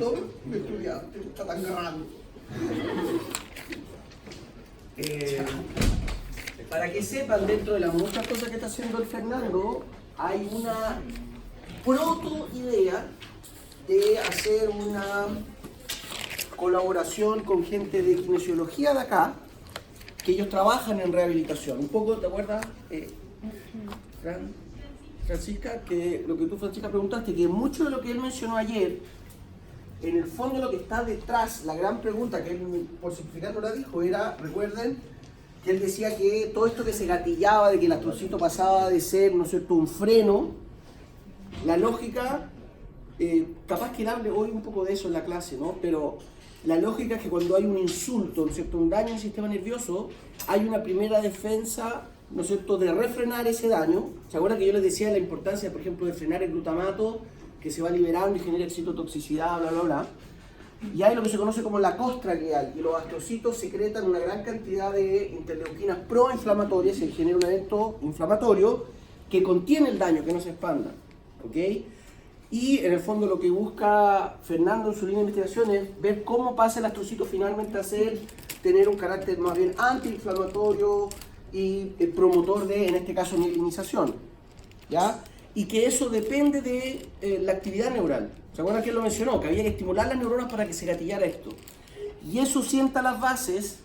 Fernando, un estudiante, está tan grande. Para que sepan, dentro de las muchas cosas que está haciendo el Fernando, hay una proto-idea de hacer una colaboración con gente de kinesiología de acá, que ellos trabajan en rehabilitación. Un poco, ¿te acuerdas, Francisca? Que lo que tú, Francisca, preguntaste, que mucho de lo que él mencionó ayer, en el fondo lo que está detrás, la gran pregunta que él, por simplificar, no la dijo, era, recuerden, que él decía que todo esto que se gatillaba de que el astrocyto pasaba de ser, ¿no es cierto?, un freno, la lógica, capaz que él hable hoy un poco de eso en la clase, ¿no? Pero la lógica es que cuando hay un insulto, ¿no es cierto?, un daño al sistema nervioso, hay una primera defensa, ¿no es cierto?, de refrenar ese daño. ¿Se acuerdan que yo les decía la importancia, por ejemplo, de frenar el glutamato, que se va liberando y genera excitotoxicidad, bla, bla, bla? Y hay lo que se conoce como la costra glial, y los astrocitos secretan una gran cantidad de interleuquinas proinflamatorias y genera un evento inflamatorio que contiene el daño, que no se expanda, ¿ok? Y en el fondo lo que busca Fernando en su línea de investigación es ver cómo pasa el astrocito finalmente a tener un carácter más bien antiinflamatorio y promotor de, en este caso, mielinización, ¿ya? Y que eso depende de la actividad neural. ¿Se acuerdan que él lo mencionó? Que había que estimular las neuronas para que se gatillara esto. Y eso sienta las bases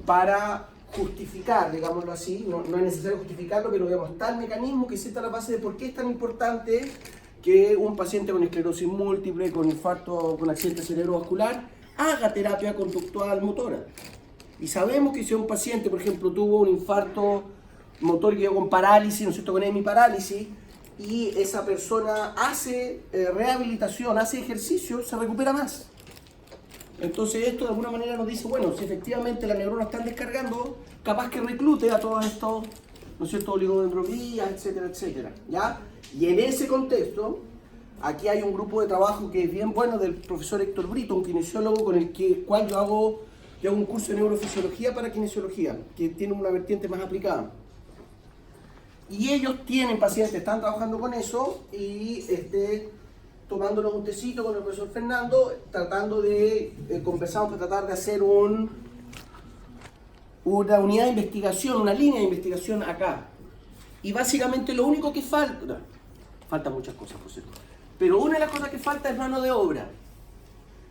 para justificar, digámoslo así, no es necesario justificarlo, pero digamos, está el mecanismo que sienta las bases de por qué es tan importante que un paciente con esclerosis múltiple, con infarto, con accidente cerebrovascular, haga terapia conductual motora. Y sabemos que si un paciente, por ejemplo, tuvo un infarto motor que quedó con parálisis, ¿no es cierto?, con hemiparálisis, y esa persona hace rehabilitación, hace ejercicio, se recupera más. Entonces esto de alguna manera nos dice, bueno, si efectivamente las neuronas están descargando, capaz que reclute a todos estos, ¿no es cierto?, oligodendroglías, etcétera, etcétera, ¿ya? Y en ese contexto, aquí hay un grupo de trabajo que es bien bueno del profesor Héctor Brito, un kinesiólogo con el cual yo hago un curso de neurofisiología para kinesiología, que tiene una vertiente más aplicada. Y ellos tienen pacientes, están trabajando con eso y tomándonos un tecito con el profesor Fernando, tratando de, conversamos para tratar de hacer una unidad de investigación, una línea de investigación acá. Y básicamente lo único que faltan muchas cosas, por cierto, pero una de las cosas que falta es mano de obra.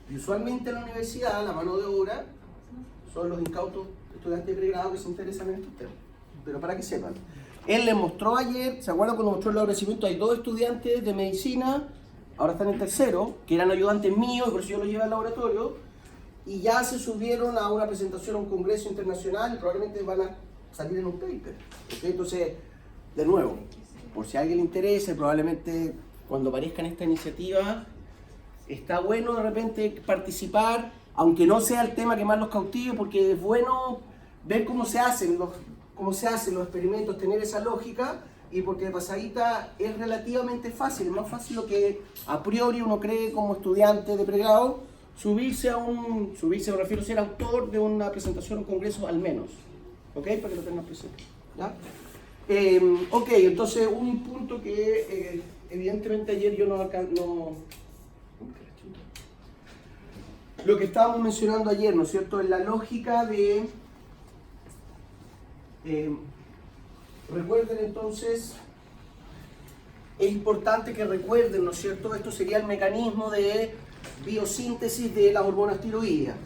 Y usualmente en la universidad la mano de obra son los incautos estudiantes de pregrado que se interesan en estos temas. Pero para que sepan, él les mostró ayer, ¿se acuerdan cuando mostró el agradecimiento? Hay dos estudiantes de medicina, ahora están en tercero, que eran ayudantes míos, y por eso yo los llevé al laboratorio, y ya se subieron a una presentación a un congreso internacional y probablemente van a salir en un paper. ¿Okay? Entonces, de nuevo, por si a alguien le interesa, probablemente cuando aparezca en esta iniciativa, está bueno de repente participar, aunque no sea el tema que más los cautive, porque es bueno ver cómo se hacen los experimentos, tener esa lógica, y porque de pasadita es relativamente fácil, es más fácil lo que a priori uno cree como estudiante de pregrado, subirse, me refiero a ser autor de una presentación, un congreso al menos, ¿ok? Para que lo tengan presente, ¿ya? Ok, entonces un punto que evidentemente ayer yo no. Lo que estábamos mencionando ayer, ¿no es cierto? Es la lógica de. Recuerden entonces, es importante que recuerden, ¿no es cierto? Esto sería el mecanismo de biosíntesis de las hormonas tiroideas.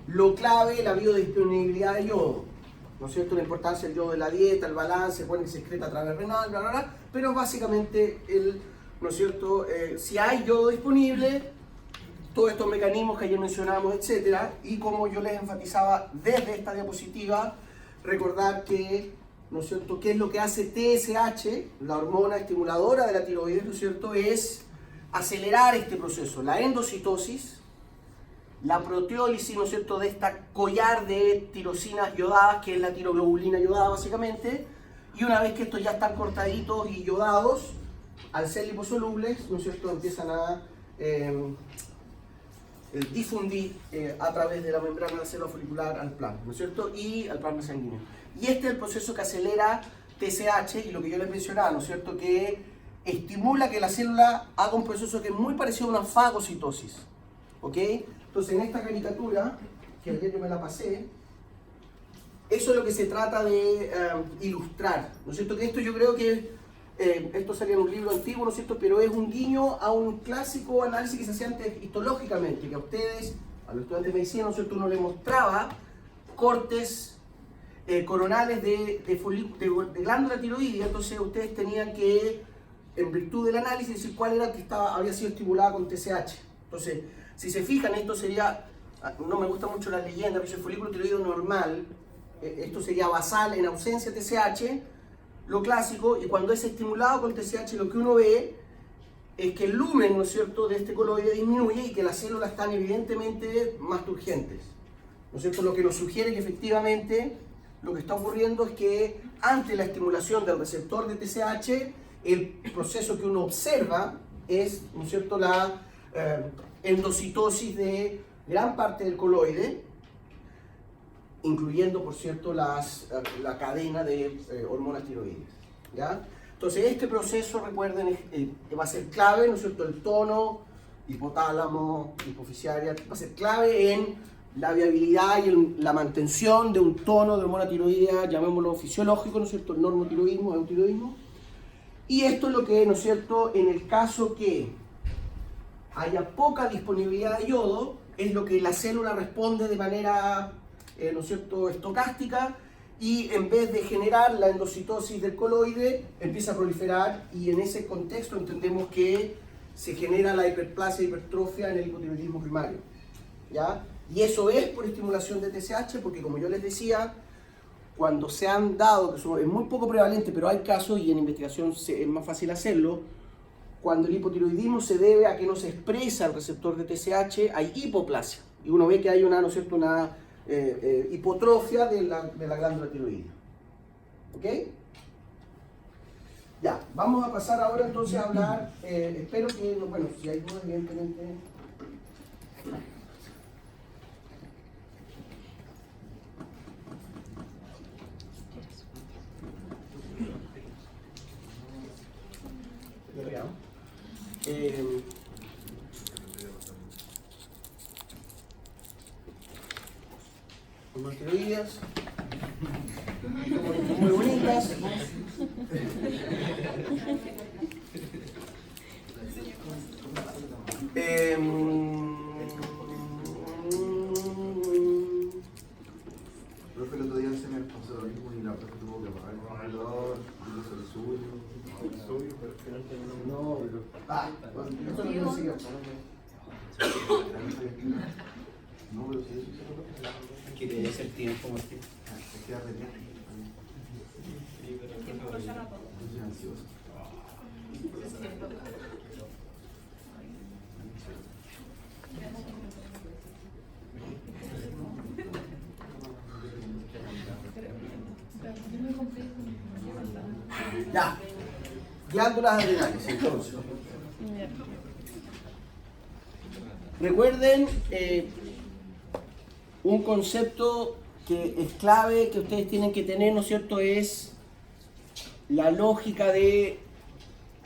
Lo clave, la biodisponibilidad de yodo, ¿no es cierto? La importancia del yodo de la dieta, el balance, bueno, se excreta a través renal, bla, bla, bla, pero básicamente, ¿no es cierto? Si hay yodo disponible, todos estos mecanismos que ayer mencionábamos, etcétera, y como yo les enfatizaba desde esta diapositiva, recordar que, ¿no es cierto?, qué es lo que hace TSH, la hormona estimuladora de la tiroides, ¿no es cierto?, es acelerar este proceso, la endocitosis, la proteólisis, ¿no es cierto?, de esta collar de tirosinas yodadas, que es la tiroglobulina yodada básicamente, y una vez que estos ya están cortaditos y yodados, al ser liposolubles, ¿no es cierto?, empiezan a difundir a través de la membrana de la célula folicular al plasma, ¿no es cierto?, y al plasma sanguíneo. Y este es el proceso que acelera TSH, y lo que yo les mencionaba, ¿no es cierto?, que estimula que la célula haga un proceso que es muy parecido a una fagocitosis. ¿Ok? Entonces en esta caricatura, que ayer yo me la pasé, eso es lo que se trata de ilustrar, ¿no es cierto? Que esto yo creo que, esto salía en un libro antiguo, ¿no es cierto? Pero es un guiño a un clásico análisis que se hacía antes histológicamente, que a ustedes, a los estudiantes de medicina, ¿no es cierto? Uno le mostraba cortes coronales de glándula tiroidea, entonces ustedes tenían que, en virtud del análisis, decir cuál era que había sido estimulada con TSH. Entonces, si se fijan, esto sería, no me gusta mucho la leyenda, pero es el folículo tiroideo normal, esto sería basal en ausencia de TSH, lo clásico, y cuando es estimulado con TSH lo que uno ve es que el lumen, ¿no es cierto?, de este coloide disminuye y que las células están evidentemente más turgentes, ¿no es cierto?, lo que nos sugiere que efectivamente lo que está ocurriendo es que ante la estimulación del receptor de TSH, el proceso que uno observa es, ¿no es cierto?, la endocitosis de gran parte del coloide, incluyendo, por cierto, la cadena de hormonas tiroideas, ¿ya? Entonces, este proceso, recuerden, va a ser clave, ¿no es cierto?, el tono, hipotálamo, hipofisiaria, va a ser clave en la viabilidad y la mantención de un tono de hormona tiroidea, llamémoslo fisiológico, ¿no es cierto?, normotiroidismo, eutiroidismo. Y esto es lo que, ¿no es cierto?, en el caso que haya poca disponibilidad de yodo, es lo que la célula responde de manera, ¿no es cierto?, estocástica, y en vez de generar la endocitosis del coloide, empieza a proliferar, y en ese contexto entendemos que se genera la hiperplasia e hipertrofia en el hipotiroidismo primario, ¿ya? Y eso es por estimulación de TSH, porque como yo les decía, cuando se han dado, que es muy poco prevalente, pero hay casos, y en investigación es más fácil hacerlo, cuando el hipotiroidismo se debe a que no se expresa el receptor de TSH, hay hipoplasia. Y uno ve que hay una, ¿no es cierto?, una hipotrofia de la glándula tiroidea. ¿Ok? Ya, vamos a pasar ahora entonces a hablar, espero que, bueno, si hay dudas, evidentemente. Hormonas tiroideas, muy bonitas. Profe, el otro día se me pasó lo mismo y la profe tuvo que apagar el congelador, hizo el suyo, pero al final terminó. No, pero. Esto es lo que nos siguió. No, pero si eso se lo Que debe ser tiempo, Martín. se queda de viaje. Estoy ansioso. Ya, glándulas adrenales, entonces. Recuerden un concepto que es clave, que ustedes tienen que tener, ¿no es cierto?, es la lógica de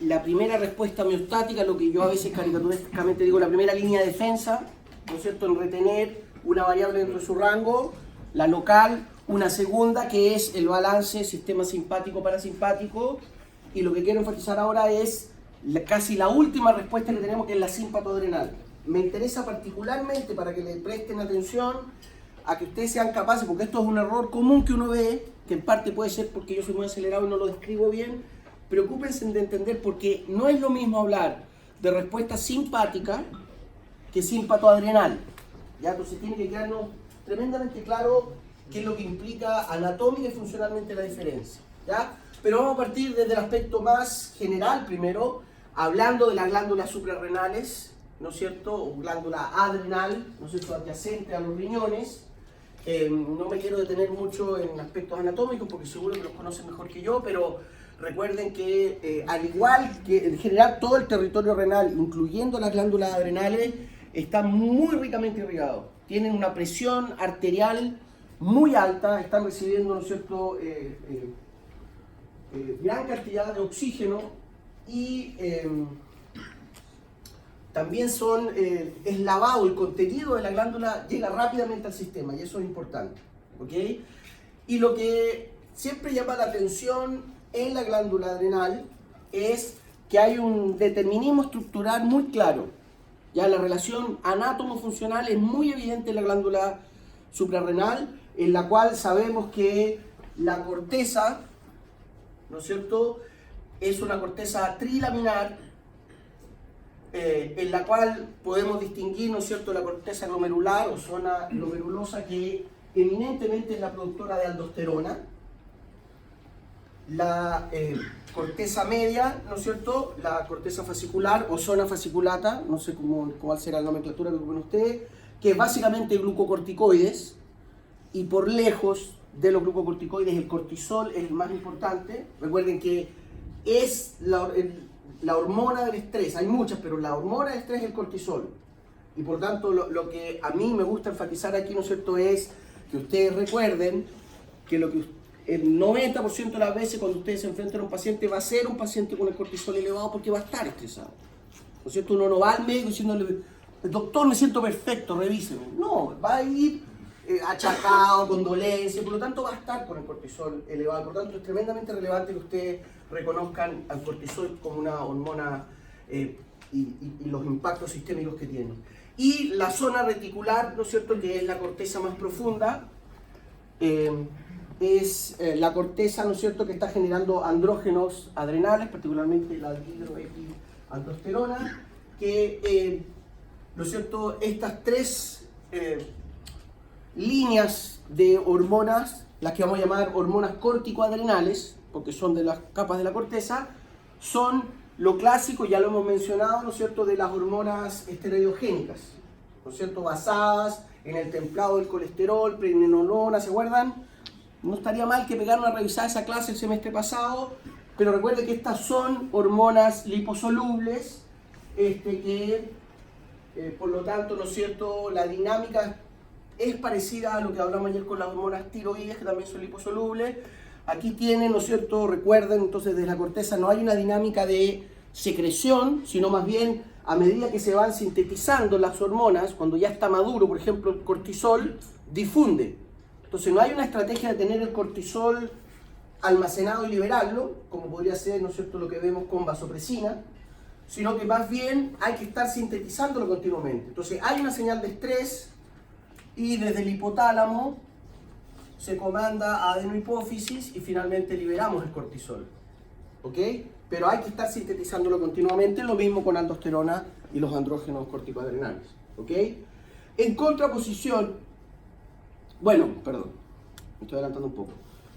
la primera respuesta homeostática, lo que yo a veces caricaturísticamente digo, la primera línea de defensa, ¿no es cierto?, en retener una variable dentro de su rango, la local, una segunda que es el balance sistema simpático-parasimpático, y lo que quiero enfatizar ahora es casi la última respuesta que tenemos, que es la simpatoadrenal. Me interesa particularmente para que le presten atención a que ustedes sean capaces, porque esto es un error común que uno ve, que en parte puede ser porque yo soy muy acelerado y no lo describo bien. Preocúpense de entender, porque no es lo mismo hablar de respuesta simpática que simpatoadrenal. ¿Ya? Entonces tiene que quedarnos tremendamente claro qué es lo que implica anatómica y funcionalmente la diferencia, ¿ya? Pero vamos a partir desde el aspecto más general primero, hablando de las glándulas suprarrenales, ¿no es cierto?, o glándula adrenal, ¿no es cierto?, adyacente a los riñones. No me quiero detener mucho en aspectos anatómicos porque seguro que los conocen mejor que yo, pero recuerden que al igual que en general todo el territorio renal, incluyendo las glándulas adrenales, está muy ricamente irrigado. Tienen una presión arterial muy alta, están recibiendo, ¿no es cierto?, gran cantidad de oxígeno y también es lavado, el contenido de la glándula llega rápidamente al sistema y eso es importante. ¿Ok? Y lo que siempre llama la atención en la glándula adrenal es que hay un determinismo estructural muy claro. Ya la relación anátomo-funcional es muy evidente en la glándula suprarrenal, en la cual sabemos que la corteza, ¿no es cierto?, es una corteza trilaminar, en la cual podemos distinguir, ¿no es cierto?, la corteza glomerular o zona glomerulosa, que eminentemente es la productora de aldosterona, la corteza media, ¿no es cierto?, la corteza fascicular o zona fasciculata, no sé cuál será la nomenclatura que ocupen ustedes, que es básicamente glucocorticoides, y por lejos de los glucocorticoides el cortisol es el más importante. Recuerden que es la hormona del estrés, hay muchas, pero la hormona del estrés es el cortisol. Y por tanto lo que a mí me gusta enfatizar aquí, ¿no es cierto?, es que ustedes recuerden que el 90% de las veces cuando ustedes se enfrentan a un paciente va a ser un paciente con el cortisol elevado porque va a estar estresado. ¿No es cierto? Uno no va al médico diciéndole, doctor, me siento perfecto, revíseme. No, va a ir achacado, con dolencia, por lo tanto va a estar con el cortisol elevado. Por lo tanto es tremendamente relevante que ustedes reconozcan al cortisol como una hormona y los impactos sistémicos que tiene. Y la zona reticular, ¿no es cierto?, que es la corteza más profunda, es la corteza, ¿no es cierto?, que está generando andrógenos adrenales, particularmente la dihidroepiandrosterona, que, ¿no es cierto?, estas tres líneas de hormonas, las que vamos a llamar hormonas córtico-adrenales, porque son de las capas de la corteza, son lo clásico, ya lo hemos mencionado, ¿no es cierto?, de las hormonas esteroidogénicas, ¿no es cierto?, basadas en el templado del colesterol, pregnenolona, ¿se acuerdan? No estaría mal que pegaran una revisada esa clase el semestre pasado, pero recuerden que estas son hormonas liposolubles, por lo tanto, ¿no es cierto?, la dinámica es parecida a lo que hablamos ayer con las hormonas tiroides, que también son liposolubles. Aquí tienen, ¿no es cierto?, recuerden, entonces desde la corteza no hay una dinámica de secreción, sino más bien a medida que se van sintetizando las hormonas, cuando ya está maduro, por ejemplo, el cortisol, difunde. Entonces no hay una estrategia de tener el cortisol almacenado y liberarlo, como podría ser, ¿no es cierto?, lo que vemos con vasopresina, sino que más bien hay que estar sintetizándolo continuamente. Entonces hay una señal de estrés y desde el hipotálamo se comanda a adenohipófisis y finalmente liberamos el cortisol. ¿Ok? Pero hay que estar sintetizándolo continuamente, lo mismo con aldosterona y los andrógenos corticoadrenales. ¿Ok? En contraposición, bueno, perdón, me estoy adelantando un poco.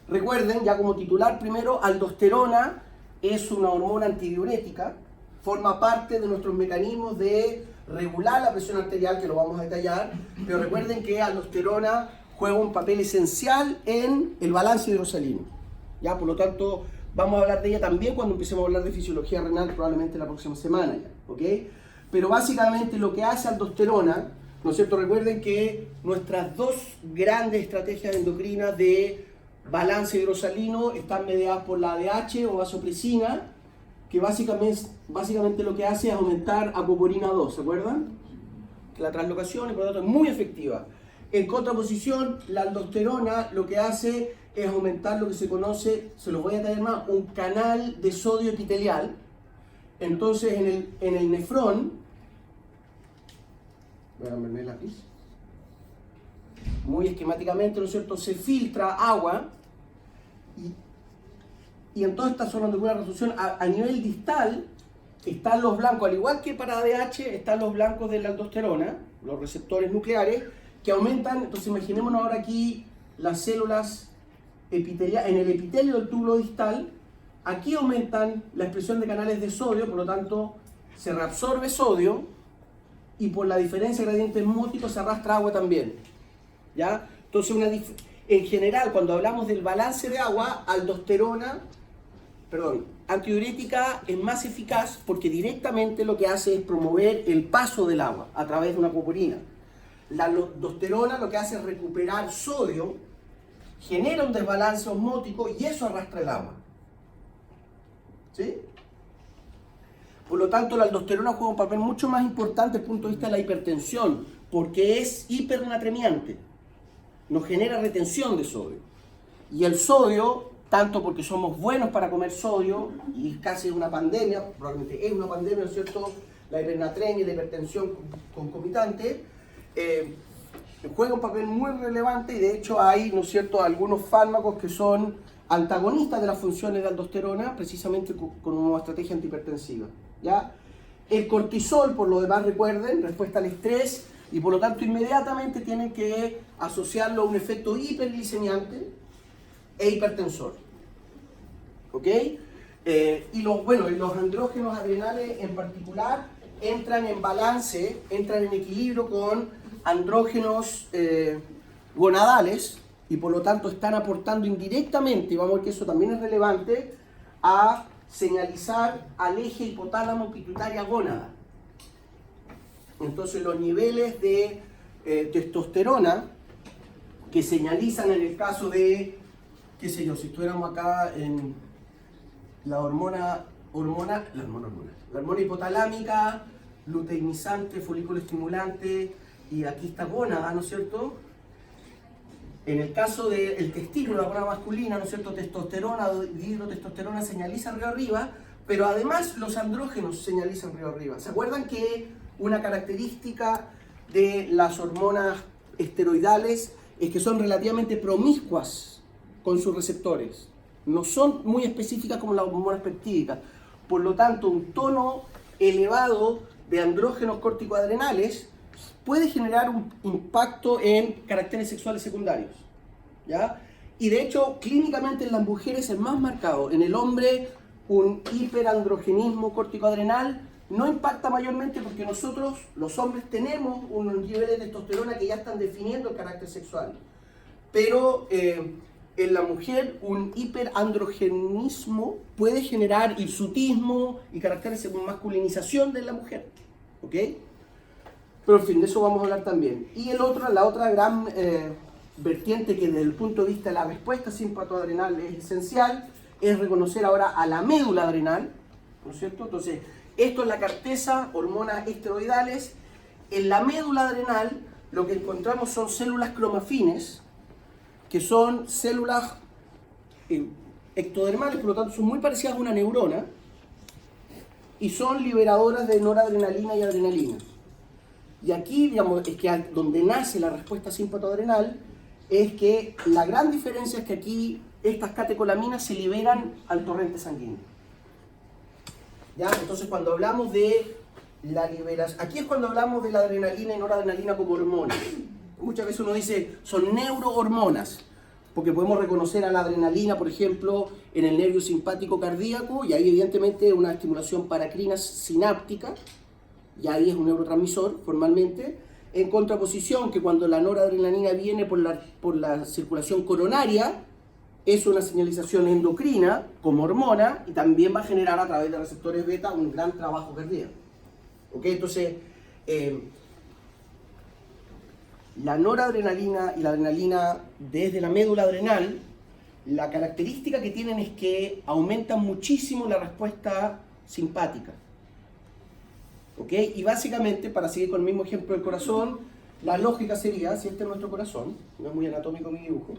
Recuerden, ya como titular primero, aldosterona es una hormona antidiurética, forma parte de nuestros mecanismos de regular la presión arterial, que lo vamos a detallar, pero recuerden que aldosterona juega un papel esencial en el balance hidrosalino. ¿Ya? Por lo tanto, vamos a hablar de ella también cuando empecemos a hablar de fisiología renal, probablemente la próxima semana ya, ¿ok? Pero básicamente lo que hace aldosterona, ¿no es cierto? Recuerden que nuestras dos grandes estrategias endocrinas de balance hidrosalino están mediadas por la ADH o vasopresina, que básicamente lo que hace es aumentar apoporina 2, ¿se acuerdan? La translocación y por lo tanto es muy efectiva. En contraposición, la aldosterona lo que hace es aumentar lo que se conoce, se lo voy a detallar más, un canal de sodio epitelial. Entonces en el nefrón, voy a poner el lápiz, muy esquemáticamente, ¿no es cierto?, se filtra agua y en todas estas zonas de una resolución a nivel distal están los blancos, al igual que para ADH están los blancos de la aldosterona, los receptores nucleares, que aumentan. Entonces imaginémonos ahora aquí las células epiteliales, en el epitelio del túbulo distal, aquí aumentan la expresión de canales de sodio, por lo tanto se reabsorbe sodio y por la diferencia de gradiente osmótico se arrastra agua también. ¿Ya? Entonces en general cuando hablamos del balance de agua, antidiurética es más eficaz porque directamente lo que hace es promover el paso del agua a través de una apoporina. La aldosterona lo que hace es recuperar sodio, genera un desbalance osmótico y eso arrastra el agua. ¿Sí? Por lo tanto, la aldosterona juega un papel mucho más importante desde el punto de vista de la hipertensión, porque es hipernatremiante, nos genera retención de sodio. Y el sodio, tanto porque somos buenos para comer sodio, y es casi una pandemia, probablemente es una pandemia, ¿no es cierto?, la hipernatremia y la hipertensión concomitante, juega un papel muy relevante, y de hecho hay, ¿no es cierto?, algunos fármacos que son antagonistas de las funciones de aldosterona, precisamente con una estrategia antihipertensiva, ¿ya? El cortisol, por lo demás, recuerden, respuesta al estrés, y por lo tanto inmediatamente tienen que asociarlo a un efecto hiperglicemiante e hipertensor. ¿Ok? Y los andrógenos adrenales en particular entran en balance, entran en equilibrio con andrógenos gonadales, y por lo tanto están aportando indirectamente, y vamos a ver que eso también es relevante, a señalizar al eje hipotálamo pituitaria gónada. Entonces los niveles de testosterona que señalizan en el caso de, qué sé yo, si estuviéramos acá en la hormona hipotalámica, luteinizante, folículo estimulante, y aquí está gónada, ¿no es cierto? En el caso del testículo, la hormona masculina, ¿no es cierto?, testosterona, dihidrotestosterona señaliza río arriba, pero además los andrógenos señalizan río arriba. ¿Se acuerdan que una característica de las hormonas esteroidales es que son relativamente promiscuas con sus receptores? No son muy específicas como las hormonas peptídicas. Por lo tanto, un tono elevado de andrógenos corticoadrenales puede generar un impacto en caracteres sexuales secundarios, ¿ya? Y de hecho, clínicamente en las mujeres es más marcado. En el hombre, un hiperandrogenismo corticoadrenal no impacta mayormente porque nosotros, los hombres, tenemos unos niveles de testosterona que ya están definiendo el carácter sexual. Pero en la mujer, un hiperandrogenismo puede generar hirsutismo y caracteres de masculinización de la mujer, ¿ok? Pero en fin, de eso vamos a hablar también. Y la otra gran vertiente que desde el punto de vista de la respuesta simpatoadrenal es esencial, es reconocer ahora a la médula adrenal, ¿no es cierto? Entonces, esto es la cartesa, hormonas esteroidales. En la médula adrenal lo que encontramos son células cromafines, que son células ectodermales, por lo tanto son muy parecidas a una neurona, y son liberadoras de noradrenalina y adrenalina. Y aquí, digamos, es que donde nace la respuesta simpatoadrenal, es que la gran diferencia es que aquí estas catecolaminas se liberan al torrente sanguíneo. ¿Ya? Entonces, cuando hablamos de la liberación, aquí es cuando hablamos de la adrenalina y noradrenalina como hormonas. Muchas veces uno dice, son neurohormonas, porque podemos reconocer a la adrenalina, por ejemplo, en el nervio simpático cardíaco, y ahí evidentemente una estimulación paracrina sináptica, y ahí es un neurotransmisor formalmente, en contraposición que cuando la noradrenalina viene por la circulación coronaria, es una señalización endocrina como hormona, y también va a generar a través de receptores beta un gran trabajo cardíaco. ¿Ok? Entonces, la noradrenalina y la adrenalina desde la médula adrenal, la característica que tienen es que aumentan muchísimo la respuesta simpática. ¿Ok? Y básicamente, para seguir con el mismo ejemplo del corazón, la lógica sería, si este es nuestro corazón, no es muy anatómico mi dibujo,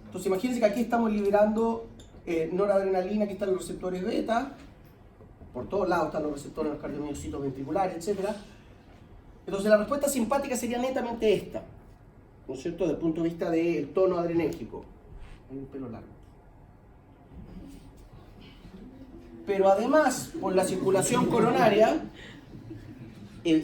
entonces imagínense que aquí estamos liberando noradrenalina, aquí están los receptores beta, por todos lados están los receptores, los cardiomiocitos ventriculares, etc. Entonces la respuesta simpática sería netamente esta, ¿no es cierto?, desde el punto de vista del tono adrenérgico. Hay un pelo largo. Pero además, por la circulación coronaria,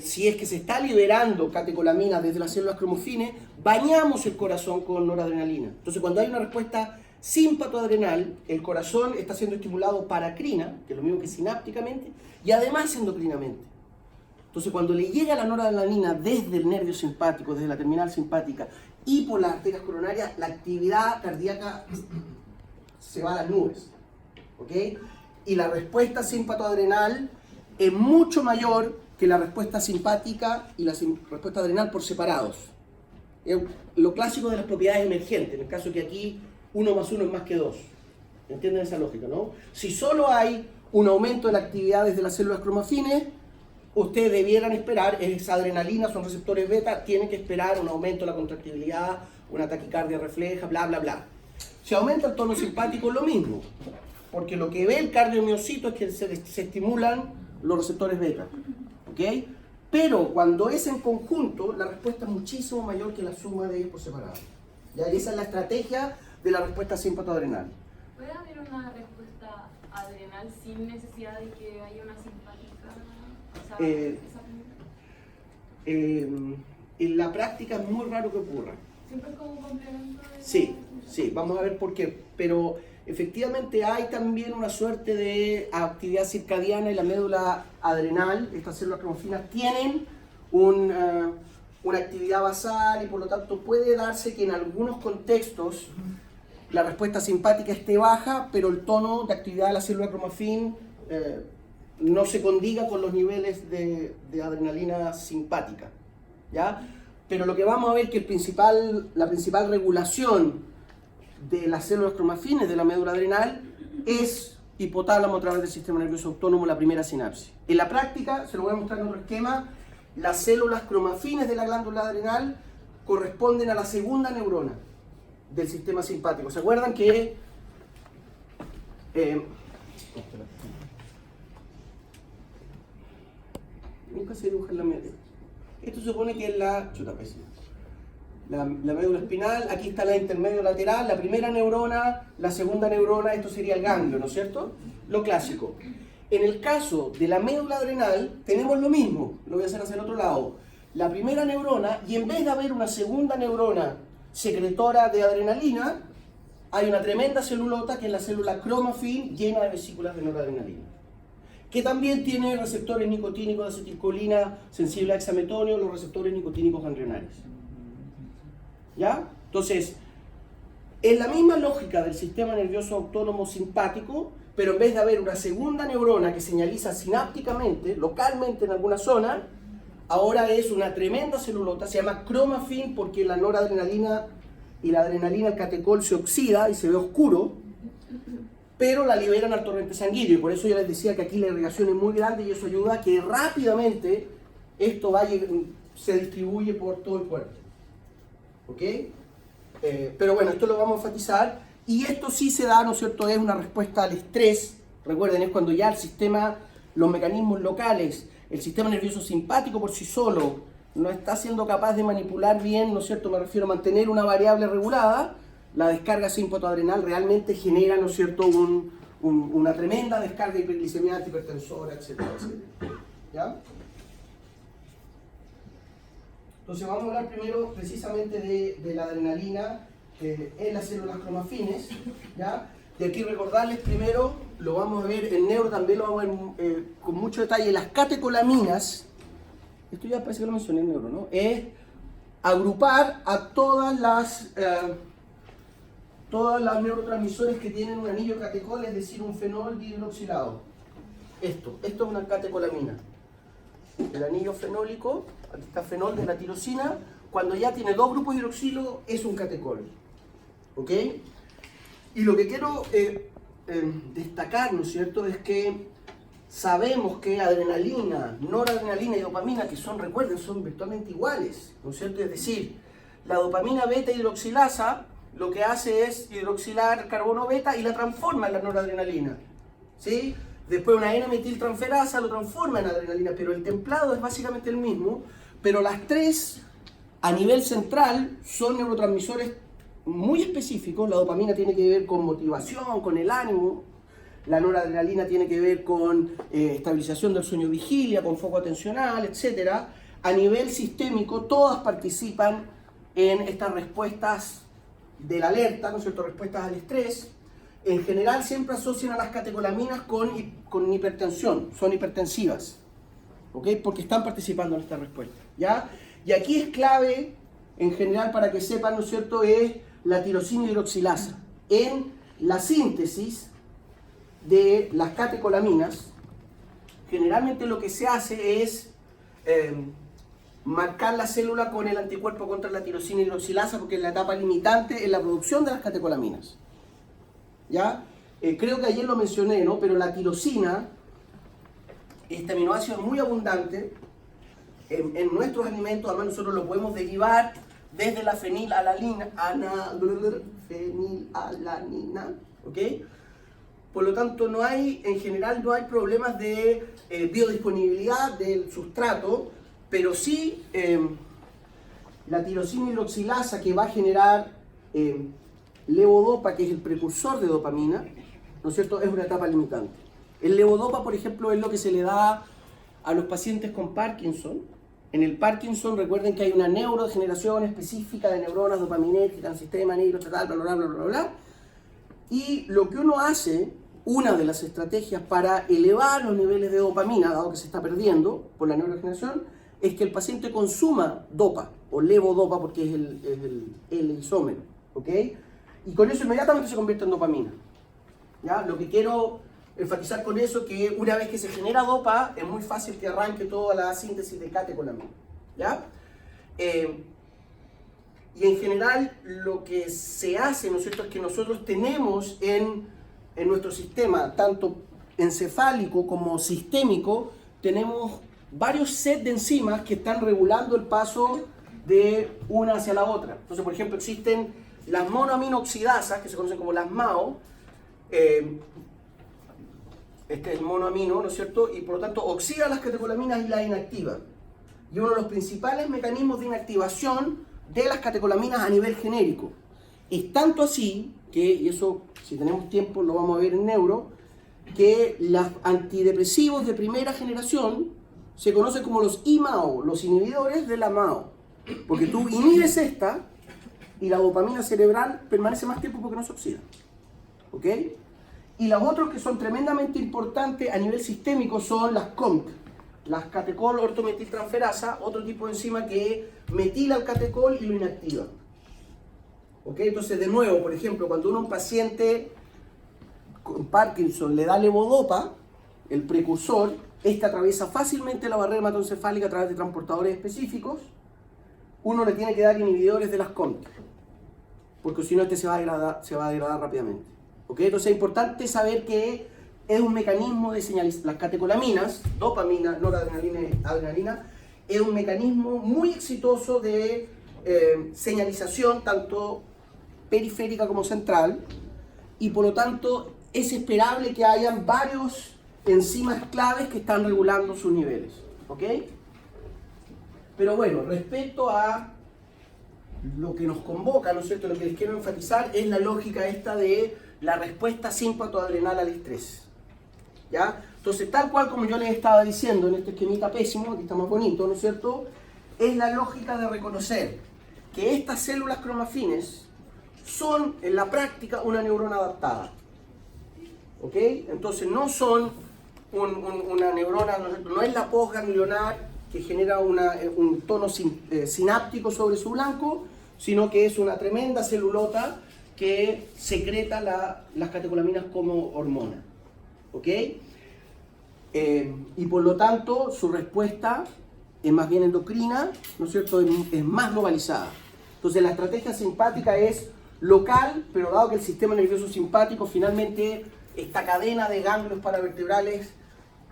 si es que se está liberando catecolamina desde las células cromofines, bañamos el corazón con noradrenalina. Entonces, cuando hay una respuesta simpatoadrenal, el corazón está siendo estimulado paracrina, que es lo mismo que sinápticamente, y además endocrinamente. Entonces, cuando le llega la noradrenalina desde el nervio simpático, desde la terminal simpática, y por las arterias coronarias, la actividad cardíaca se va a las nubes. ¿Ok? Y la respuesta simpatoadrenal es mucho mayor que la respuesta simpática y la respuesta adrenal por separados. Es lo clásico de las propiedades emergentes, en el caso que aquí 1 más 1 es más que 2. ¿Entienden esa lógica, no? Si solo hay un aumento de la actividad desde las células cromafines, ustedes debieran esperar, es adrenalina, son receptores beta, tienen que esperar un aumento de la contractibilidad, una taquicardia refleja, bla, bla, bla. Si aumenta el tono simpático, lo mismo, porque lo que ve el cardiomiocito es que se estimulan los receptores beta, ¿ok? Pero cuando es en conjunto, la respuesta es muchísimo mayor que la suma de ellos por separado. ¿Ya? Y esa es la estrategia de la respuesta simpatoadrenal. ¿Puede haber una respuesta adrenal sin necesidad de que haya una simpática? O sea, En la práctica es muy raro que ocurra. ¿Siempre es como un complemento de Sí, sí, vamos a ver por qué. Pero efectivamente hay también una suerte de actividad circadiana y la médula adrenal, estas células cromofinas, tienen una actividad basal y por lo tanto puede darse que en algunos contextos la respuesta simpática esté baja, pero el tono de actividad de la célula cromafin no se condiga con los niveles de adrenalina simpática, ¿ya? Pero lo que vamos a ver es que la principal regulación de las células cromafines de la médula adrenal es hipotálamo a través del sistema nervioso autónomo, la primera sinapsis. En la práctica, se lo voy a mostrar en otro esquema, las células cromafines de la glándula adrenal corresponden a la segunda neurona del sistema simpático. ¿Se acuerdan que nunca se dibuja en la médula? Esto se supone que es la médula espinal, aquí está la intermedio lateral, la primera neurona, la segunda neurona, esto sería el ganglio, ¿no es cierto? Lo clásico. En el caso de la médula adrenal tenemos lo mismo, lo voy a hacer hacia el otro lado. La primera neurona, y en vez de haber una segunda neurona secretora de adrenalina, hay una tremenda celulota que es la célula cromafin llena de vesículas de noradrenalina, que también tiene receptores nicotínicos de acetilcolina sensible a hexametonio, los receptores nicotínicos ganglionares. ¿Ya? Entonces, es la misma lógica del sistema nervioso autónomo simpático, pero en vez de haber una segunda neurona que señaliza sinápticamente, localmente en alguna zona, ahora es una tremenda celulota, se llama cromafin porque la noradrenalina y la adrenalina, el catecol, se oxida y se ve oscuro, pero la liberan al torrente sanguíneo, y por eso yo les decía que aquí la irrigación es muy grande y eso ayuda a que rápidamente esto se distribuye por todo el cuerpo. ¿Ok? Pero bueno, esto lo vamos a enfatizar, y esto sí se da, ¿no es cierto?, es una respuesta al estrés. Recuerden, es cuando ya el sistema, los mecanismos locales, el sistema nervioso simpático por sí solo no está siendo capaz de manipular bien, ¿no es cierto?, me refiero a mantener una variable regulada. La descarga simpatoadrenal realmente genera, ¿no es cierto?, una tremenda descarga hiperglicemia, hipertensora, etcétera, etcétera. ¿Ya? Entonces vamos a hablar primero precisamente de la adrenalina en las células cromafines, ¿ya? Y aquí recordarles primero, lo vamos a ver en neuro, también lo vamos a ver con mucho detalle, las catecolaminas, esto ya parece que lo mencioné en neuro, ¿no? Es agrupar a todas las neurotransmisores que tienen un anillo catecol, es decir, un fenol dihidroxilado. Esto es una catecolamina. El anillo fenólico, aquí está fenol de la tirosina, cuando ya tiene dos grupos de hidroxilo es un catecol. ¿Ok? Y lo que quiero destacar, ¿no es cierto?, es que sabemos que adrenalina, noradrenalina y dopamina, que son, recuerden, son virtualmente iguales, ¿no es cierto? Es decir, la dopamina beta hidroxilasa lo que hace es hidroxilar carbono beta y la transforma en la noradrenalina, ¿sí? Después una N-metiltransferasa lo transforma en adrenalina, pero el templado es básicamente el mismo, pero las tres a nivel central son neurotransmisores muy específicos. La dopamina tiene que ver con motivación, con el ánimo, la noradrenalina tiene que ver con estabilización del sueño vigilia, con foco atencional, etc. A nivel sistémico todas participan en estas respuestas de la alerta, ¿no es cierto?, respuestas al estrés. En general siempre asocian a las catecolaminas con hipertensión, son hipertensivas, ¿ok? Porque están participando en esta respuesta, ¿ya? Y aquí es clave, en general, para que sepan, ¿no es cierto?, es la tirosina hidroxilasa. En la síntesis de las catecolaminas, generalmente lo que se hace es marcar la célula con el anticuerpo contra la tirosina hidroxilasa, porque es la etapa limitante en la producción de las catecolaminas. ¿Ya? creo que ayer lo mencioné, ¿no? Pero la tirosina, este aminoácido es muy abundante en nuestros alimentos, además nosotros lo podemos derivar desde la fenilalanina, ¿ok? Por lo tanto, en general no hay problemas de biodisponibilidad del sustrato, pero sí la tirosina hidroxilasa que va a generar levodopa, que es el precursor de dopamina, ¿no es cierto?, es una etapa limitante. El levodopa, por ejemplo, es lo que se le da a los pacientes con Parkinson. En el Parkinson, recuerden que hay una neurodegeneración específica de neuronas dopaminérgicas en el sistema nervioso, bla, bla, bla, bla, bla, bla. Y lo que uno hace, una de las estrategias para elevar los niveles de dopamina, dado que se está perdiendo por la neurodegeneración, es que el paciente consuma dopa, o levodopa, porque es el isómero, ¿ok? Y con eso inmediatamente se convierte en dopamina. ¿Ya? Lo que quiero enfatizar con eso es que una vez que se genera dopa, es muy fácil que arranque toda la síntesis de catecolamina. ¿Ya? Y en general lo que se hace, ¿no es cierto?, es que nosotros tenemos en nuestro sistema, tanto encefálico como sistémico, tenemos varios sets de enzimas que están regulando el paso de una hacia la otra. Entonces, por ejemplo, existen las monoaminoxidasas, que se conocen como las MAO. Este es el monoamino, ¿no es cierto? Y por lo tanto oxida las catecolaminas y las inactiva. Y uno de los principales mecanismos de inactivación de las catecolaminas a nivel genérico. Es tanto así que, y eso si tenemos tiempo lo vamos a ver en neuro, que los antidepresivos de primera generación se conocen como los IMAO, los inhibidores de la MAO. Porque tú inhibes esta y la dopamina cerebral permanece más tiempo porque no se oxida. ¿Ok? Y los otros que son tremendamente importantes a nivel sistémico son las COMT, las catecol ortometiltransferasa, otro tipo de enzima que metila el catecol y lo inactiva. ¿Ok? Entonces, de nuevo, por ejemplo, cuando uno a un paciente con Parkinson le da levodopa, el precursor, este atraviesa fácilmente la barrera hematoencefálica a través de transportadores específicos, uno le tiene que dar inhibidores de las COMT, porque si no este se va a degradar rápidamente. ¿Ok? Entonces es importante saber que es un mecanismo de señalización. Las catecolaminas, dopamina, noradrenalina y adrenalina, es un mecanismo muy exitoso de señalización, tanto periférica como central, y por lo tanto es esperable que hayan varios enzimas claves que están regulando sus niveles. ¿Ok? Pero bueno, respecto a lo que nos convoca, ¿no es cierto?, lo que les quiero enfatizar es la lógica esta de la respuesta simpatoadrenal al estrés. ¿Ya? Entonces, tal cual como yo les estaba diciendo en este esquemita pésimo, que está más bonito, ¿no es cierto?, es la lógica de reconocer que estas células cromafines son, en la práctica, una neurona adaptada. ¿Ok? Entonces, no son una neurona, no es la postganglionar que genera un tono sináptico sobre su blanco, sino que es una tremenda celulota que secreta las catecolaminas como hormona. ¿Ok? Y por lo tanto, su respuesta es más bien endocrina, ¿no es cierto?, es más globalizada. Entonces, la estrategia simpática es local, pero dado que el sistema nervioso simpático, finalmente, esta cadena de ganglios paravertebrales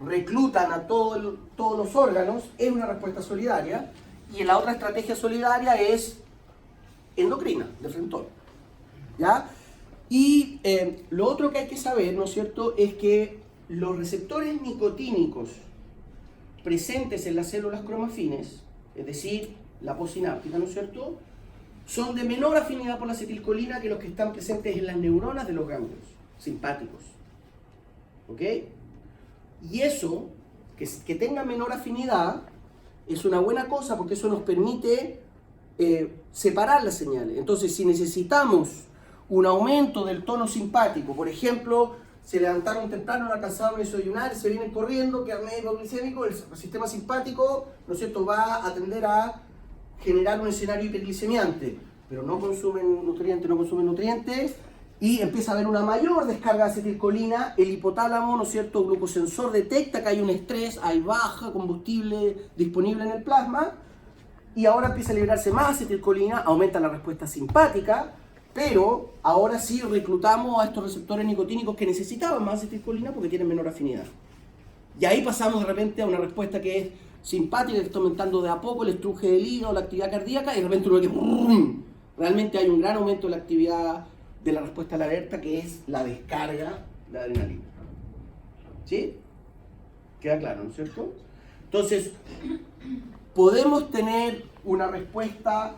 reclutan a todos los órganos, es una respuesta solidaria. Y la otra estrategia solidaria es endocrina, de frente. ¿Ya? Y lo otro que hay que saber, ¿no es cierto?, es que los receptores nicotínicos presentes en las células cromafines, es decir, la postsináptica, ¿no es cierto?, son de menor afinidad por la acetilcolina que los que están presentes en las neuronas de los ganglios simpáticos. ¿Ok? Y eso, que tenga menor afinidad, es una buena cosa porque eso nos permite separar las señales. Entonces, si necesitamos un aumento del tono simpático, por ejemplo, se levantaron temprano, no alcanzaron a desayunar, se vienen corriendo, que al médico glicémico, el sistema simpático, ¿no es cierto?, va a tender a generar un escenario hiperglicemiante, pero no consumen nutrientes, y empieza a haber una mayor descarga de acetilcolina. El hipotálamo, ¿no es cierto?, glucosensor detecta que hay un estrés, hay baja combustible disponible en el plasma, y ahora empieza a liberarse más acetilcolina, aumenta la respuesta simpática, Pero ahora sí reclutamos a estos receptores nicotínicos que necesitaban más acetilcolina porque tienen menor afinidad. Y ahí pasamos de repente a una respuesta que es simpática, que está aumentando de a poco el estruje del hígado, la actividad cardíaca, y de repente uno ve que ¡brum! Realmente hay un gran aumento de la actividad de la respuesta a la alerta, que es la descarga de adrenalina. ¿Sí? ¿Queda claro, no es cierto? Entonces, podemos tener una respuesta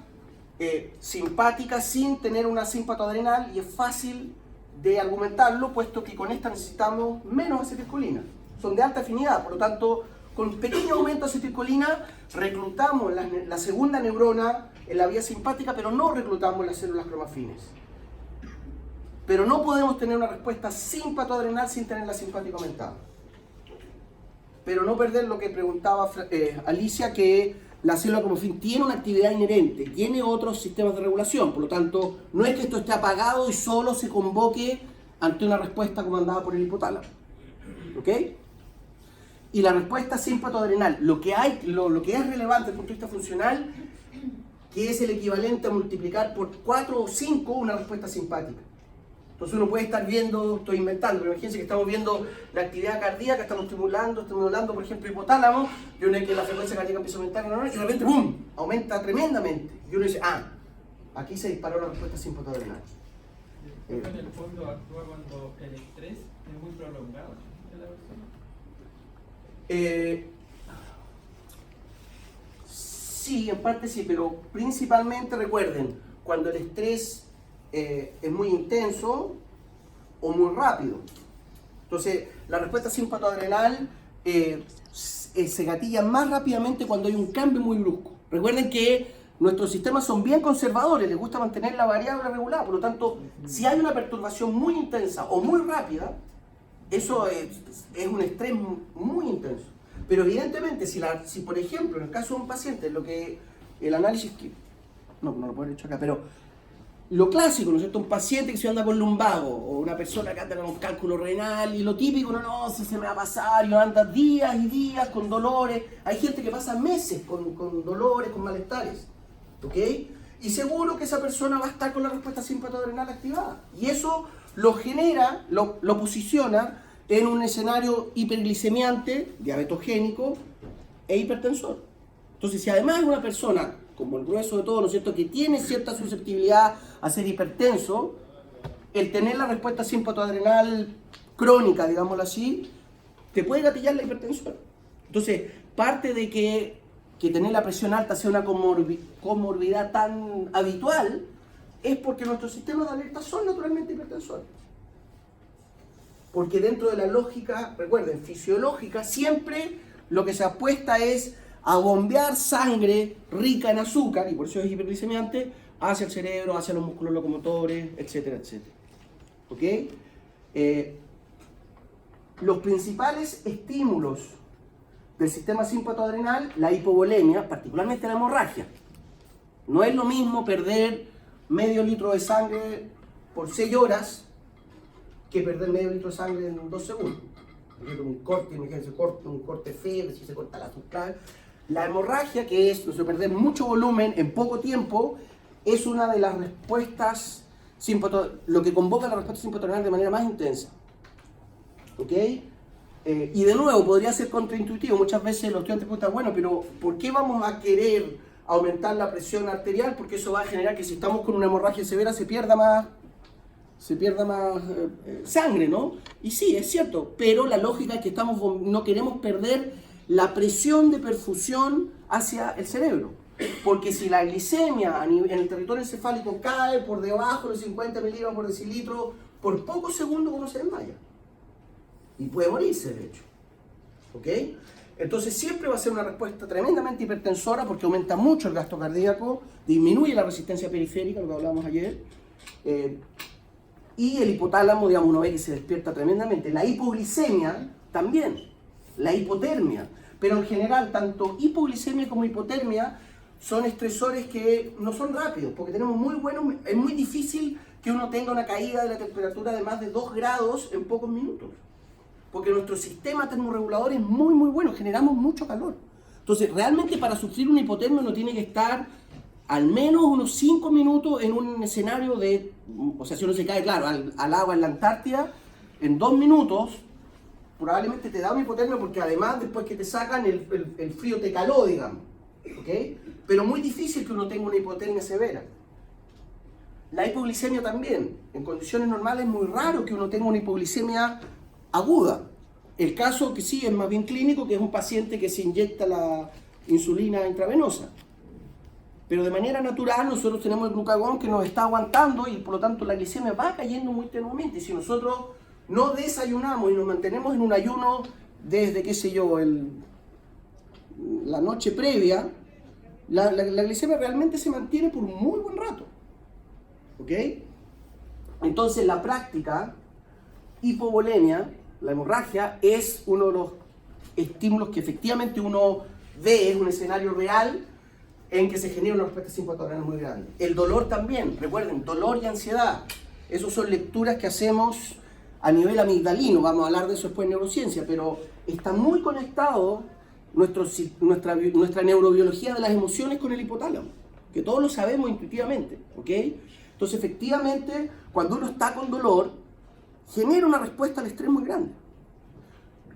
simpática sin tener una simpatoadrenal, y es fácil de argumentarlo, puesto que con esta necesitamos menos acetilcolina. Son de alta afinidad, por lo tanto, con pequeño aumento de acetilcolina reclutamos la segunda neurona en la vía simpática, pero no reclutamos las células cromafines. Pero no podemos tener una respuesta simpatoadrenal sin tener la simpática aumentada. Pero no perder lo que preguntaba Alicia, que la célula cromafin tiene una actividad inherente, tiene otros sistemas de regulación, por lo tanto, no es que esto esté apagado y solo se convoque ante una respuesta comandada por el hipotálamo. ¿Ok? Y la respuesta simpatoadrenal, lo que es relevante desde el punto de vista funcional, que es el equivalente a multiplicar por 4 o 5 una respuesta simpática. Entonces uno puede estar viendo, estoy inventando, pero imagínense que estamos viendo la actividad cardíaca, estamos estimulando, por ejemplo, hipotálamo, y uno ve que la frecuencia cardíaca empieza a aumentar, y de repente, ¡bum!, aumenta tremendamente. Y uno dice, aquí se disparó la respuesta simpatoadrenal. En el fondo actúa cuando el estrés es muy prolongado de la persona. Sí, en parte sí, pero principalmente recuerden, cuando el estrés es muy intenso o muy rápido. Entonces, la respuesta simpatoadrenal se gatilla más rápidamente cuando hay un cambio muy brusco. Recuerden que nuestros sistemas son bien conservadores, les gusta mantener la variable regulada, por lo tanto, si hay una perturbación muy intensa o muy rápida, eso es un estrés muy intenso. Pero evidentemente, si por ejemplo, en el caso de un paciente, lo que el análisis, no lo puedo haber hecho acá, pero lo clásico, ¿no es cierto? Un paciente que se anda con lumbago, o una persona que anda con un cálculo renal, y lo típico, no, si se me va a pasar, y anda días y días con dolores. Hay gente que pasa meses con dolores, con malestares, ¿ok? Y seguro que esa persona va a estar con la respuesta simpatoadrenal activada. Y eso lo genera, lo posiciona en un escenario hiperglicemiante, diabetogénico e hipertensor. Entonces, si además es una persona, como el grueso de todo, ¿no es cierto?, que tiene cierta susceptibilidad a ser hipertenso, el tener la respuesta simpatoadrenal crónica, digámoslo así, te puede gatillar la hipertensión. Entonces, parte de que tener la presión alta sea una comorbidad tan habitual es porque nuestros sistemas de alerta son naturalmente hipertensores. Porque dentro de la lógica, recuerden, fisiológica, siempre lo que se apuesta es a bombear sangre rica en azúcar, y por eso es hiperglicemiante, hacia el cerebro, hacia los músculos locomotores, etcétera, etcétera. ¿Ok? Los principales estímulos del sistema simpatoadrenal, la hipovolemia, particularmente la hemorragia. No es lo mismo perder medio litro de sangre por 6 horas que perder medio litro de sangre en 2 segundos. Un corte, imagínense, un corte feo, si se corta la azúcar. La hemorragia, que es perder mucho volumen en poco tiempo, es una de las respuestas, lo que convoca la respuesta simpatoadrenal de manera más intensa. ¿Ok? Y de nuevo, podría ser contraintuitivo. Muchas veces los estudiantes preguntan, bueno, pero ¿por qué vamos a querer aumentar la presión arterial? Porque eso va a generar que si estamos con una hemorragia severa se pierda más sangre, ¿no? Y sí, es cierto, pero la lógica es que no queremos perder la presión de perfusión hacia el cerebro. Porque si la glicemia en el territorio encefálico cae por debajo de los 50 miligramos por decilitro, por pocos segundos uno se desmaya. Y puede morirse, de hecho. ¿Ok? Entonces siempre va a ser una respuesta tremendamente hipertensora porque aumenta mucho el gasto cardíaco, disminuye la resistencia periférica, lo que hablábamos ayer, y el hipotálamo, digamos, uno ve que se despierta tremendamente. La hipoglicemia también, la hipotermia, pero en general tanto hipoglicemia como hipotermia son estresores que no son rápidos, porque es muy difícil que uno tenga una caída de la temperatura de más de 2 grados en pocos minutos. Porque nuestro sistema termorregulador es muy bueno, generamos mucho calor. Entonces, realmente para sufrir una hipotermia uno tiene que estar al menos unos 5 minutos en un escenario de, o sea, si uno se cae, claro, al agua en la Antártida, en 2 minutos, probablemente te da una hipotermia porque además después que te sacan el frío te caló, digamos, ¿ok? Pero muy difícil que uno tenga una hipotermia severa. La hipoglicemia también, en condiciones normales es muy raro que uno tenga una hipoglicemia aguda. El caso que sí es más bien clínico, que es un paciente que se inyecta la insulina intravenosa. Pero de manera natural nosotros tenemos el glucagón que nos está aguantando y por lo tanto la glicemia va cayendo muy tenuamente. Y si nosotros no desayunamos y nos mantenemos en un ayuno desde, qué sé yo, la noche previa, la glicemia realmente se mantiene por un muy buen rato. ¿Ok? Entonces la práctica hipovolemia, la hemorragia, es uno de los estímulos que efectivamente uno ve, es un escenario real en que se genera una respuesta simpatoadrenal muy grande. El dolor también, recuerden, dolor y ansiedad. Esas son lecturas que hacemos a nivel amigdalino, vamos a hablar de eso después en neurociencia, pero está muy conectado nuestra neurobiología de las emociones con el hipotálamo, que todos lo sabemos intuitivamente, ¿ok? Entonces, efectivamente, cuando uno está con dolor, genera una respuesta al estrés muy grande.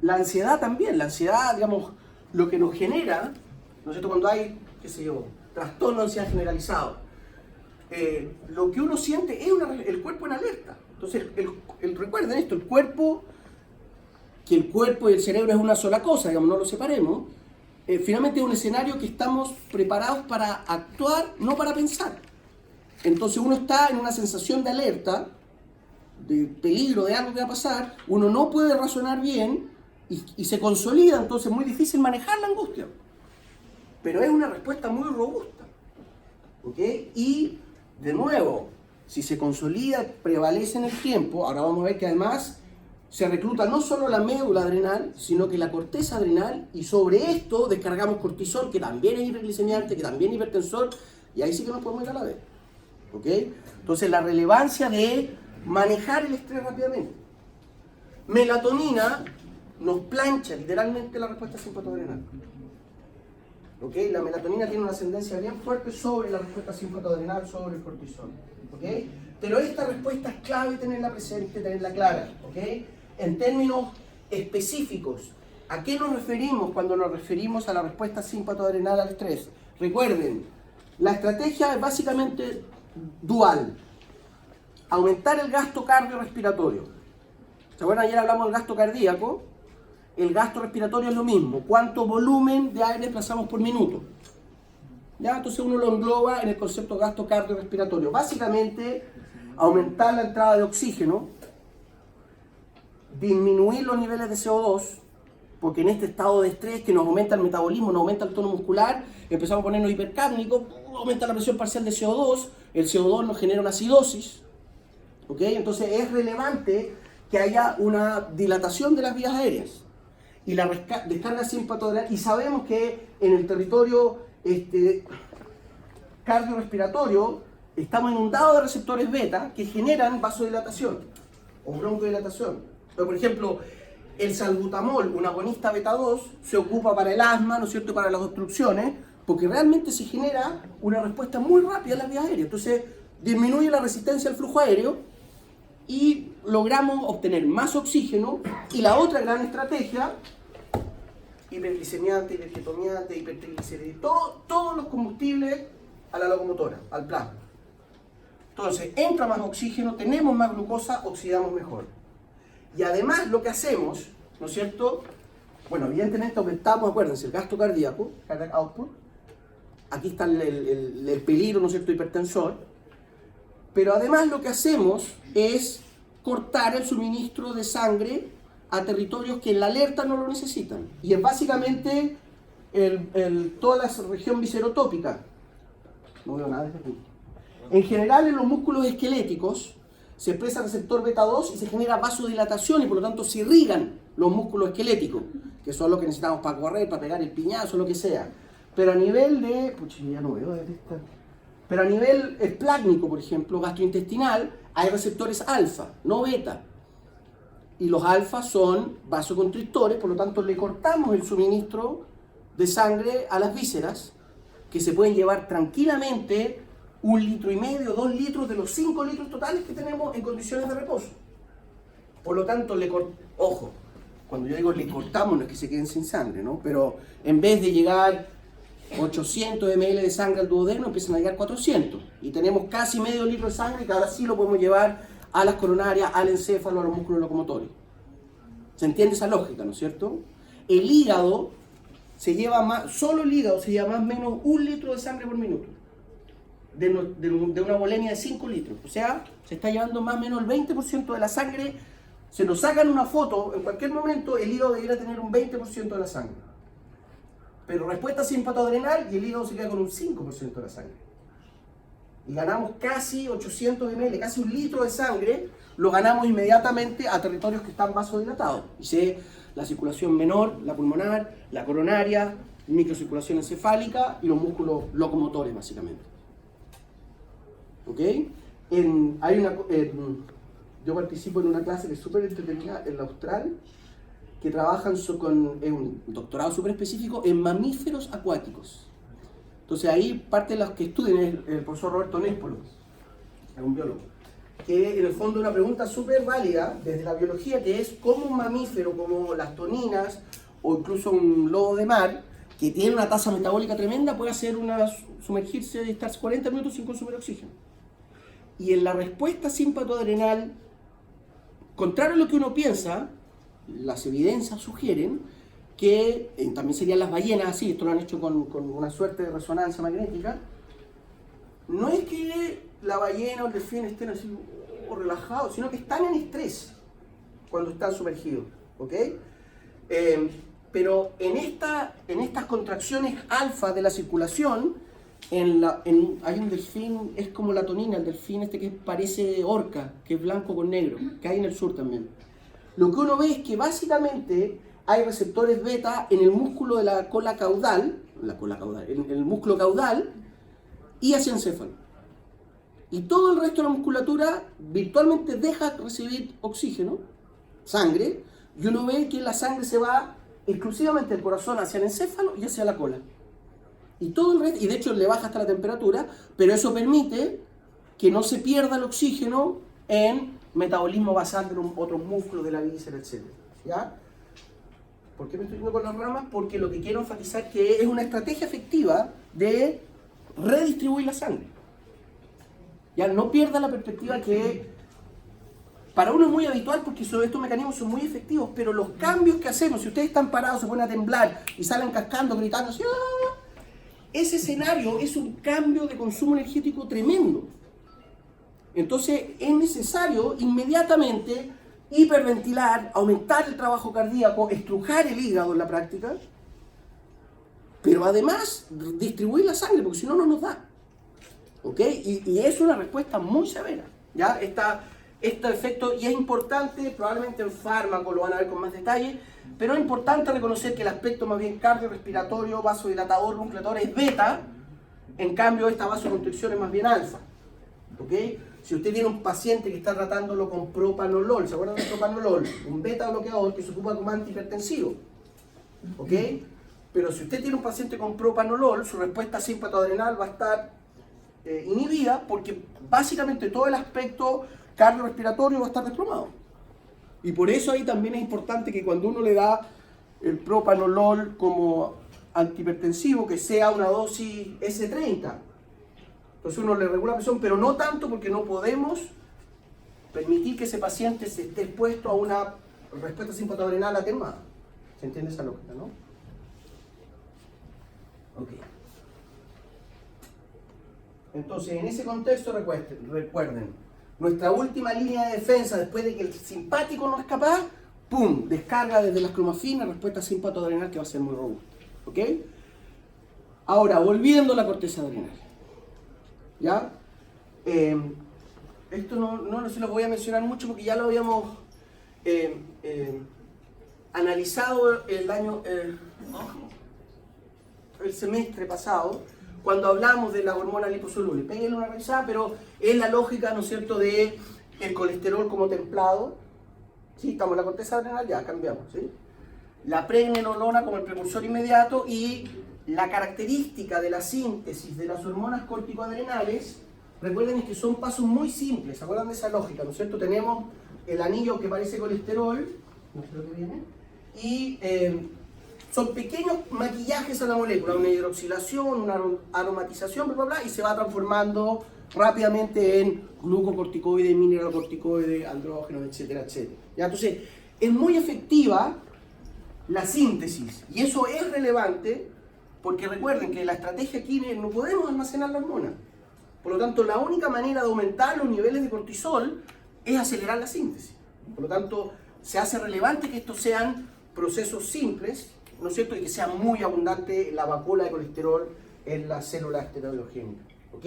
La ansiedad también, la ansiedad, digamos, lo que nos genera, ¿no es cierto? Cuando hay, qué sé yo, trastorno de ansiedad generalizado, lo que uno siente es el cuerpo en alerta. Entonces, recuerden esto, el cuerpo y el cerebro es una sola cosa, digamos, no lo separemos. Finalmente es un escenario que estamos preparados para actuar, no para pensar. Entonces uno está en una sensación de alerta, de peligro, de algo que va a pasar, uno no puede razonar bien y se consolida, entonces es muy difícil manejar la angustia. Pero es una respuesta muy robusta. ¿Ok? Y, de nuevo, si se consolida, prevalece en el tiempo, ahora vamos a ver que además se recluta no solo la médula adrenal, sino que la corteza adrenal, y sobre esto descargamos cortisol, que también es hiperglicemiante, que también es hipertensor, y ahí sí que nos podemos ir a la vez. ¿Ok? Entonces la relevancia de manejar el estrés rápidamente. Melatonina nos plancha literalmente la respuesta simpatoadrenal. ¿Ok? La melatonina tiene una ascendencia bien fuerte sobre la respuesta simpatoadrenal, sobre el cortisol. ¿Ok? Pero esta respuesta es clave tenerla presente, tenerla clara. ¿Ok? En términos específicos, ¿a qué nos referimos cuando nos referimos a la respuesta simpatoadrenal al estrés? Recuerden, la estrategia es básicamente dual. Aumentar el gasto cardiorrespiratorio. ¿Se acuerdan? Ayer hablamos del gasto cardíaco. El gasto respiratorio es lo mismo. ¿Cuánto volumen de aire desplazamos por minuto? ¿Ya? Entonces uno lo engloba en el concepto de gasto cardiorrespiratorio. Básicamente, aumentar la entrada de oxígeno, disminuir los niveles de CO2, porque en este estado de estrés que nos aumenta el metabolismo, nos aumenta el tono muscular, empezamos a ponernos hipercárnicos, aumenta la presión parcial de CO2, el CO2 nos genera una acidosis, ¿ok? Entonces es relevante que haya una dilatación de las vías aéreas y la descarga simpatoadrenal, y sabemos que en el territorio cardiorrespiratorio estamos inundados de receptores beta que generan vasodilatación o broncodilatación. Pero, por ejemplo, el salbutamol, un agonista beta 2, se ocupa para el asma, ¿no es cierto?, para las obstrucciones, porque realmente se genera una respuesta muy rápida a las vías aéreas. Entonces, disminuye la resistencia al flujo aéreo y logramos obtener más oxígeno. Y la otra gran estrategia, hiperglicemiante, hiperketomiante, hipertriglicéridos, todos los combustibles a la locomotora, al plasma. Entonces, entra más oxígeno, tenemos más glucosa, oxidamos mejor. Y además lo que hacemos, ¿no es cierto? Bueno, evidentemente aumentamos, acuérdense, el gasto cardíaco, cardiac output. Aquí está el peligro, ¿no es cierto?, hipertensor. Pero además lo que hacemos es cortar el suministro de sangre a territorios que en la alerta no lo necesitan. Y es básicamente toda la región viscerotópica. No veo nada desde aquí. En general, en los músculos esqueléticos se expresa receptor beta 2 y se genera vasodilatación y por lo tanto se irrigan los músculos esqueléticos, que son los que necesitamos para correr, para pegar el piñazo, lo que sea. Pero a nivel de... ya no veo esta. Pero a nivel esplácnico, por ejemplo, gastrointestinal, hay receptores alfa, no beta. Y los alfa son vasoconstrictores, por lo tanto le cortamos el suministro de sangre a las vísceras que se pueden llevar tranquilamente 1,5 litros, 2 litros de los 5 litros totales que tenemos en condiciones de reposo. Por lo tanto, ojo, cuando yo digo le cortamos no es que se queden sin sangre, ¿no? Pero en vez de llegar 800 ml de sangre al duodeno, empiezan a llegar 400. Y tenemos casi medio litro de sangre que ahora sí lo podemos llevar a las coronarias, al encéfalo, a los músculos locomotorios. ¿Se entiende esa lógica, no es cierto? El hígado se lleva más, solo el hígado se lleva más o menos 1 litro de sangre por minuto. De una volemia de 5 litros. O sea, se está llevando más o menos el 20% de la sangre. Se nos sacan una foto, en cualquier momento el hígado debería tener un 20% de la sangre. Pero respuesta simpatoadrenal y el hígado se queda con un 5% de la sangre. Y ganamos casi 800 ml, casi 1 litro de sangre, lo ganamos inmediatamente a territorios que están vasodilatados. Y la circulación menor, la pulmonar, la coronaria, microcirculación encefálica y los músculos locomotores básicamente. ¿Ok? Yo participo en una clase que es súper entretenida en la Austral, que trabajan en un doctorado súper específico en mamíferos acuáticos. Entonces ahí parte de los que estudian es el profesor Roberto Néspolo, es un biólogo, que en el fondo una pregunta súper válida desde la biología, que es cómo un mamífero como las toninas o incluso un lobo de mar, que tiene una tasa metabólica tremenda, puede hacer sumergirse y estar 40 minutos sin consumir oxígeno. Y en la respuesta simpatoadrenal, contrario a lo que uno piensa, las evidencias sugieren que también serían las ballenas así, esto lo han hecho con una suerte de resonancia magnética, no es que la ballena o el delfín estén así relajados, sino que están en estrés cuando están sumergidos, ¿ok? Pero en estas contracciones alfa de la circulación, hay un delfín, es como la tonina, el delfín este que parece orca, que es blanco con negro, que hay en el sur también. Lo que uno ve es que básicamente hay receptores beta en el músculo de la cola caudal, en el músculo caudal y hacia el encéfalo. Y todo el resto de la musculatura virtualmente deja de recibir oxígeno, sangre, y uno ve que la sangre se va exclusivamente del corazón hacia el encéfalo y hacia la cola. Y todo el resto, y de hecho le baja hasta la temperatura, pero eso permite que no se pierda el oxígeno en metabolismo basal de otros músculos de la víscera, etc. ¿Ya? ¿Por qué me estoy yendo con las ramas? Porque lo que quiero enfatizar es que es una estrategia efectiva de redistribuir la sangre. Ya no pierda la perspectiva que para uno es muy habitual porque estos mecanismos son muy efectivos, pero los cambios que hacemos, si ustedes están parados, se ponen a temblar y salen cascando, gritando así, ¡ah! Ese escenario es un cambio de consumo energético tremendo. Entonces es necesario inmediatamente hiperventilar, aumentar el trabajo cardíaco, estrujar el hígado en la práctica, pero además distribuir la sangre, porque si no, no nos da. ¿Ok? Y es una respuesta muy severa. ¿Ya? Este efecto, y es importante, probablemente en fármaco lo van a ver con más detalle, pero es importante reconocer que el aspecto más bien cardiorrespiratorio, vasodilatador, nucleador es beta, en cambio esta vasoconstricción es más bien alfa. ¿Ok? Si usted tiene un paciente que está tratándolo con propanolol, ¿se acuerdan del propanolol? Un beta bloqueador que se ocupa como antihipertensivo. ¿Ok? Pero si usted tiene un paciente con propanolol, su respuesta simpatoadrenal va a estar inhibida porque básicamente todo el aspecto cardiorrespiratorio va a estar desplomado. Y por eso ahí también es importante que cuando uno le da el propanolol como antihipertensivo, que sea una dosis S30. Entonces uno le regula la presión, pero no tanto porque no podemos permitir que ese paciente se esté expuesto a una respuesta simpatoadrenal atenuada. ¿Se entiende esa lógica, no? Ok. Entonces, en ese contexto, recuerden, nuestra última línea de defensa después de que el simpático no es capaz, ¡pum!, descarga desde las cromafinas, respuesta simpatoadrenal que va a ser muy robusta. ¿Ok? Ahora, volviendo a la corteza adrenal. ¿Ya? Esto no se lo voy a mencionar mucho porque ya lo habíamos analizado el semestre pasado, cuando hablamos de la hormona liposoluble. Péguenle una revisada, pero es la lógica, ¿no es cierto?, de el colesterol como templado. ¿Sí? Estamos en la corteza adrenal, ya cambiamos, ¿sí? La pregnenolona como el precursor inmediato y la característica de la síntesis de las hormonas corticoadrenales, recuerden que son pasos muy simples, ¿se acuerdan de esa lógica? ¿No es cierto? Tenemos el anillo que parece colesterol, no sé lo que viene, y son pequeños maquillajes a la molécula, una hidroxilación, una aromatización, bla, bla, bla, y se va transformando rápidamente en glucocorticoide, mineralocorticoide, andrógenos, etcétera, etcétera. ¿Ya? Entonces, es muy efectiva la síntesis, y eso es relevante porque recuerden que la estrategia aquí no podemos almacenar la hormona. Por lo tanto, la única manera de aumentar los niveles de cortisol es acelerar la síntesis. Por lo tanto, se hace relevante que estos sean procesos simples, ¿no es cierto? Y que sea muy abundante la vacuola de colesterol en las células esteroidogénicas. ¿Ok?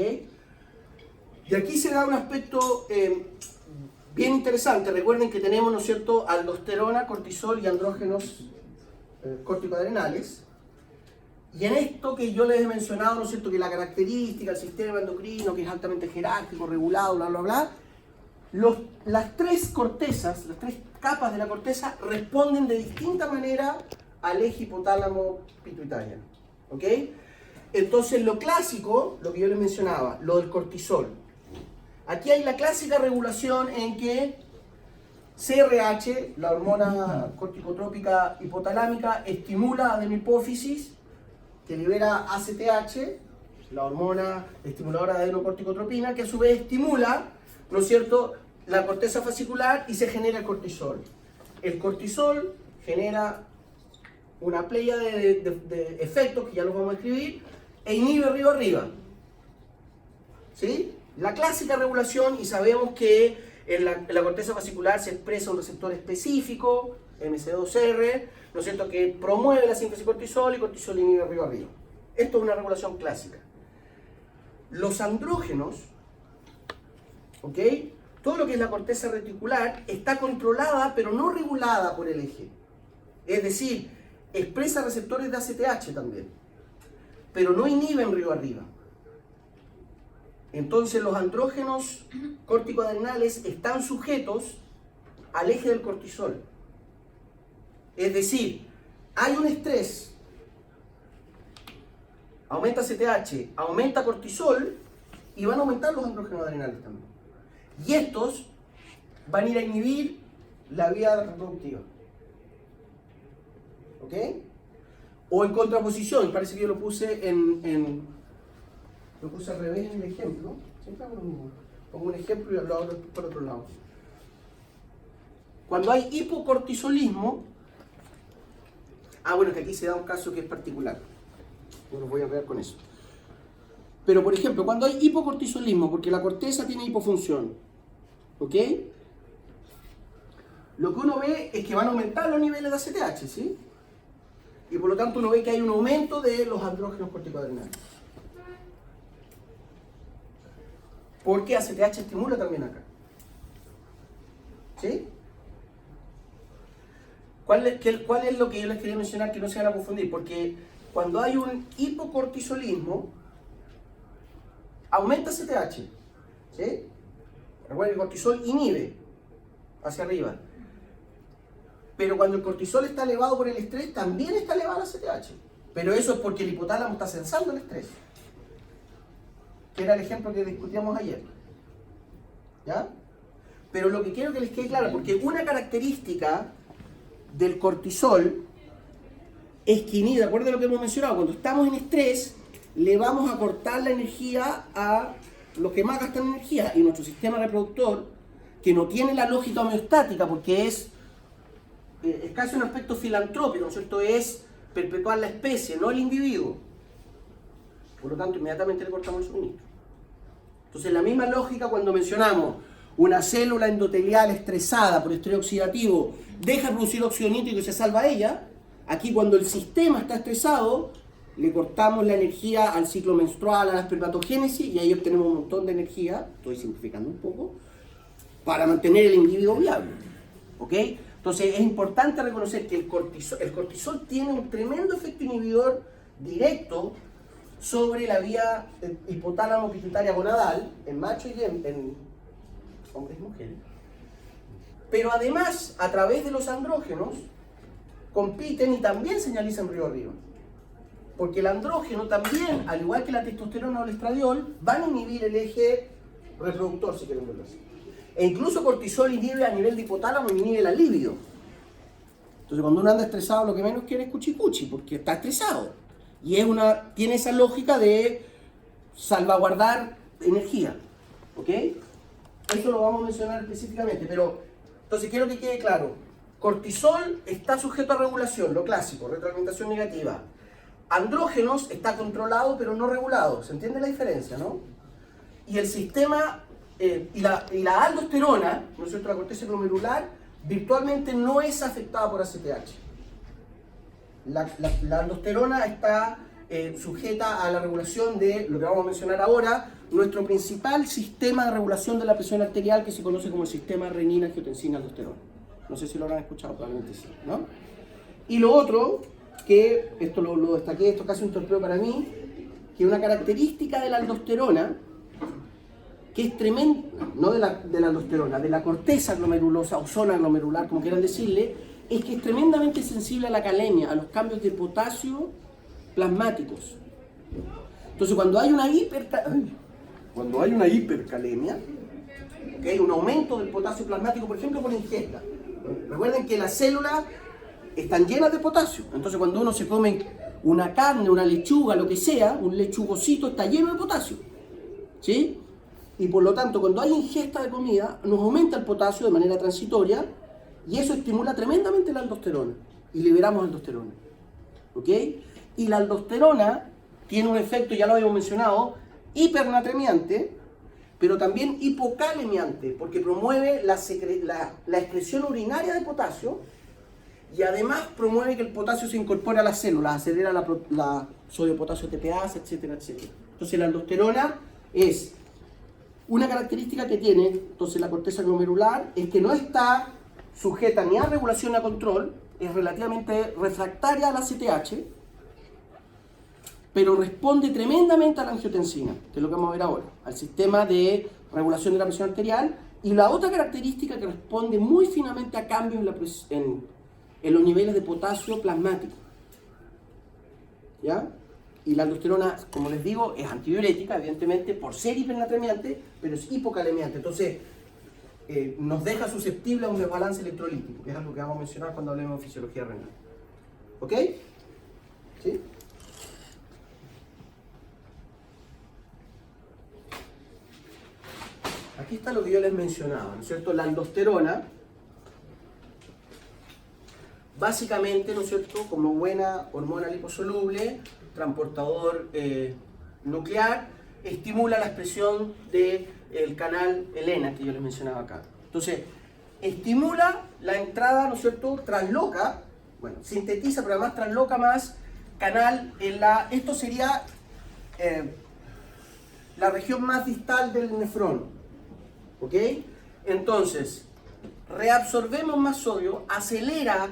Y aquí se da un aspecto bien interesante. Recuerden que tenemos, ¿no es cierto?, aldosterona, cortisol y andrógenos corticoadrenales. Y en esto que yo les he mencionado, ¿no es cierto?, que la característica del sistema endocrino, que es altamente jerárquico, regulado, bla, bla, bla, las tres cortezas, las tres capas de la corteza responden de distinta manera al eje hipotálamo pituitario. ¿Ok? Entonces, lo clásico, lo que yo les mencionaba, lo del cortisol. Aquí hay la clásica regulación en que CRH, la hormona corticotrópica hipotalámica, estimula adenopófisis, que libera ACTH, la hormona estimuladora de adenocorticotropina, que a su vez estimula, ¿no es cierto?, la corteza fascicular y se genera el cortisol. El cortisol genera una playa de efectos que ya los vamos a escribir e inhibe arriba. ¿Sí? La clásica regulación, y sabemos que en la corteza fascicular se expresa un receptor específico, MC2R, ¿no es cierto?, que promueve la síntesis de cortisol y cortisol inhibe arriba. Esto es una regulación clásica. Los andrógenos, ¿ok?, todo lo que es la corteza reticular está controlada pero no regulada por el eje. Es decir, expresa receptores de ACTH también, pero no inhiben arriba. Entonces los andrógenos corticoadrenales están sujetos al eje del cortisol. Es decir, hay un estrés, aumenta ACTH, aumenta cortisol y van a aumentar los andrógenos adrenales también. Y estos van a ir a inhibir la vía reproductiva. ¿Ok? O en contraposición, parece que yo lo puse lo puse al revés en el ejemplo. Siempre hago lo mismo. Pongo un ejemplo y lo hago por otro lado. Cuando hay hipocortisolismo, bueno, que aquí se da un caso que es particular. Bueno, voy a ver con eso. Pero, por ejemplo, cuando hay hipocortisolismo, porque la corteza tiene hipofunción, ¿ok? Lo que uno ve es que van a aumentar los niveles de ACTH, ¿sí? Y por lo tanto uno ve que hay un aumento de los andrógenos corticoadrenales. Porque ACTH estimula también acá. ¿Sí? ¿Cuál es lo que yo les quería mencionar que no se van a confundir? Porque cuando hay un hipocortisolismo, aumenta ACTH. ¿Sí? Recuerden, el cortisol inhibe hacia arriba. Pero cuando el cortisol está elevado por el estrés, también está elevado el ACTH. Pero eso es porque el hipotálamo está sensando el estrés. Que era el ejemplo que discutíamos ayer. ¿Ya? Pero lo que quiero que les quede claro, porque una característica del cortisol es que inhibe, de acuerdo a lo que hemos mencionado, cuando estamos en estrés, le vamos a cortar la energía a los que más gastan energía. Y nuestro sistema reproductor, que no tiene la lógica homeostática, porque es casi un aspecto filantrópico, ¿no es cierto? Es perpetuar la especie, no el individuo. Por lo tanto, inmediatamente le cortamos el suministro. Entonces, la misma lógica cuando mencionamos una célula endotelial estresada por estrés oxidativo, deja de producir óxido nítrico y se salva ella. Aquí, cuando el sistema está estresado, le cortamos la energía al ciclo menstrual, a la espermatogénesis, y ahí obtenemos un montón de energía, estoy simplificando un poco, para mantener el individuo viable. ¿Ok? Entonces, es importante reconocer que el cortisol tiene un tremendo efecto inhibidor directo sobre la vía hipotálamo pituitaria gonadal, en machos y en hombres y mujeres. Pero además, a través de los andrógenos, compiten y también señalizan río arriba. Porque el andrógeno también, al igual que la testosterona o el estradiol, van a inhibir el eje reproductor, si quieren verlo así. E incluso cortisol inhibe a nivel de hipotálamo y inhibe la libido. Entonces cuando uno anda estresado, lo que menos quiere es cuchicuchi, porque está estresado. Y tiene esa lógica de salvaguardar energía. ¿Ok? Eso lo vamos a mencionar específicamente, pero entonces quiero que quede claro. Cortisol está sujeto a regulación, lo clásico, retroalimentación negativa. Andrógenos está controlado pero no regulado. ¿Se entiende la diferencia, no? Y el sistema, y la aldosterona, ¿no es cierto?, la corteza glomerular, virtualmente no es afectada por ACTH. La aldosterona está sujeta a la regulación de, lo que vamos a mencionar ahora, nuestro principal sistema de regulación de la presión arterial, que se conoce como el sistema renina-angiotensina-aldosterona. No sé si lo habrán escuchado, probablemente sí, ¿no? Y lo otro, que esto lo destaqué, esto es casi un torpeo para mí, que una característica de la aldosterona, que es tremenda, no de la aldosterona, de la corteza glomerulosa o zona glomerular, como quieran decirle, es que es tremendamente sensible a la calemia, a los cambios de potasio plasmáticos. Entonces cuando hay una hipercalemia, ¿okay?, un aumento del potasio plasmático, por ejemplo por ingesta. Recuerden que las células están llenas de potasio. Entonces cuando uno se come una carne, una lechuga, lo que sea, un lechugocito está lleno de potasio. ¿Sí? Y por lo tanto, cuando hay ingesta de comida, nos aumenta el potasio de manera transitoria y eso estimula tremendamente la aldosterona y liberamos aldosterona. ¿Ok? Y la aldosterona tiene un efecto, ya lo habíamos mencionado, hipernatremiante, pero también hipokalemiante, porque promueve la excreción urinaria de potasio y además promueve que el potasio se incorpore a las células, acelera la sodio-potasio TPase, etcétera, etcétera. Entonces la aldosterona es una característica que tiene entonces la corteza glomerular, es que no está sujeta ni a regulación ni a control, es relativamente refractaria a la ACTH, pero responde tremendamente a la angiotensina, que es lo que vamos a ver ahora, al sistema de regulación de la presión arterial. Y la otra característica que responde muy finamente a cambios en los niveles de potasio plasmático. ¿Ya? Y la aldosterona, como les digo, es antidiurética, evidentemente, por ser hipernatremiante, pero es hipokalemiante. Entonces, nos deja susceptible a un desbalance electrolítico, que es algo que vamos a mencionar cuando hablemos de fisiología renal. ¿Ok? ¿Sí? Aquí está lo que yo les mencionaba, ¿no es cierto? La aldosterona, básicamente, ¿no es cierto?, como buena hormona liposoluble, transportador nuclear, estimula la expresión del canal ELENA que yo les mencionaba acá. Entonces, estimula la entrada, ¿no es cierto?, transloca, bueno, sintetiza, pero además transloca más canal en esto sería la región más distal del nefrón. ¿Ok? Entonces, reabsorbemos más sodio, acelera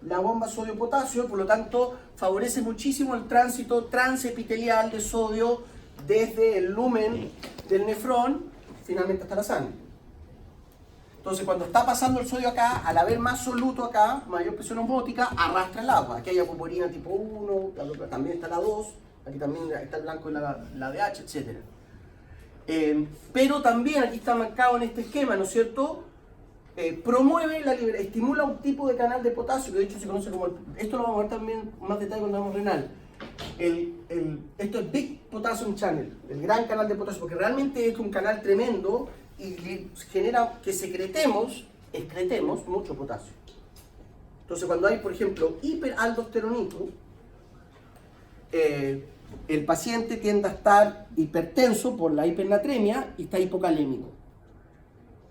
la bomba sodio-potasio, por lo tanto, favorece muchísimo el tránsito transepitelial de sodio desde el lumen del nefrón, finalmente hasta la sangre. Entonces, cuando está pasando el sodio acá, al haber más soluto acá, mayor presión osmótica, arrastra el agua. Aquí hay apoporina tipo 1, también está la 2, aquí también está el blanco de la DH, etc. Pero también, aquí está marcado en este esquema, ¿no es cierto?, promueve estimula un tipo de canal de potasio, que de hecho se conoce como esto lo vamos a ver también más detalle cuando hablamos renal. Esto es Big Potassium Channel, el gran canal de potasio, porque realmente es un canal tremendo y genera que excretemos mucho potasio. Entonces cuando hay, por ejemplo, hiperaldosteronitis, el paciente tiende a estar hipertenso por la hipernatremia y está hipocalémico,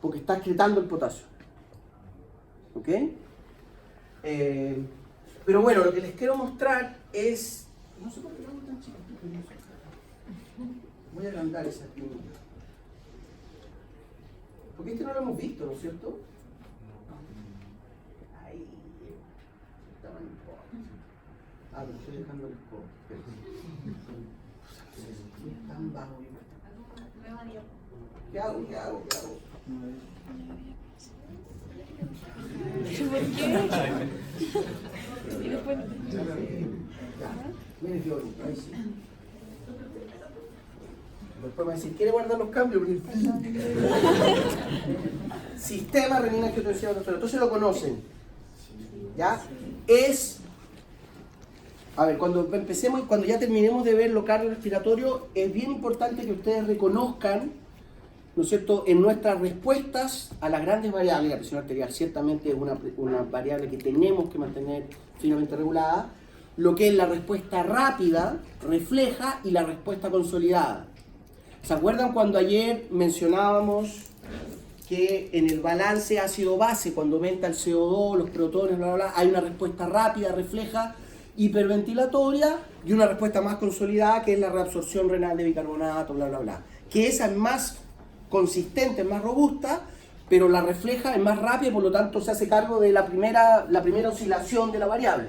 porque está excretando el potasio. ¿Ok? Pero bueno, lo que les quiero mostrar es... No sé por qué lo hago tan chiquitito. Voy a agrandar esa pinta. Porque este no lo hemos visto, ¿no es cierto? Ahí. Ah, pero estoy dejando el scope. Es tan bajo. ¿Qué hago? ¿Por qué? Y después... Mire qué bonito, ahí sí. Después me va a decir, ¿quiere guardar los cambios? Sistema renina-angiotensina autostrada. Entonces lo conocen. ¿Ya? Es... A ver, cuando empecemos y cuando ya terminemos de ver lo cardiorrespiratorio, es bien importante que ustedes reconozcan, ¿no es cierto?, en nuestras respuestas a las grandes variables. La presión arterial ciertamente es una variable que tenemos que mantener finamente regulada. Lo que es la respuesta rápida, refleja, y la respuesta consolidada. ¿Se acuerdan cuando ayer mencionábamos que en el balance ácido-base, cuando aumenta el CO2, los protones, bla, bla, bla, hay una respuesta rápida, refleja, hiperventilatoria, y una respuesta más consolidada, que es la reabsorción renal de bicarbonato, bla, bla, bla? Que esa es más consistente, es más robusta, pero la refleja es más rápida y por lo tanto se hace cargo de la primera oscilación de la variable.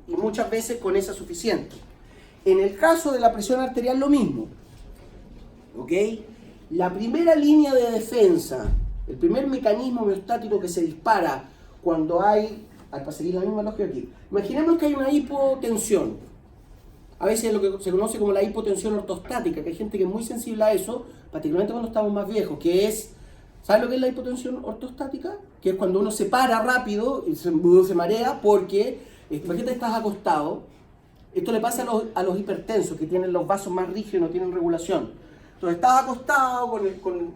Y muchas veces con esa es suficiente. En el caso de la presión arterial lo mismo. ¿Ok? La primera línea de defensa, el primer mecanismo homeostático que se dispara cuando hay, para seguir la misma lógica aquí, imaginemos que hay una hipotensión. A veces es lo que se conoce como la hipotensión ortostática, que hay gente que es muy sensible a eso, particularmente cuando estamos más viejos, que es, ¿sabes lo que es la hipotensión ortostática? Que es cuando uno se para rápido y se marea porque, imagínate, estás acostado. Esto le pasa a los hipertensos, que tienen los vasos más rígidos y no tienen regulación. Entonces estás acostado con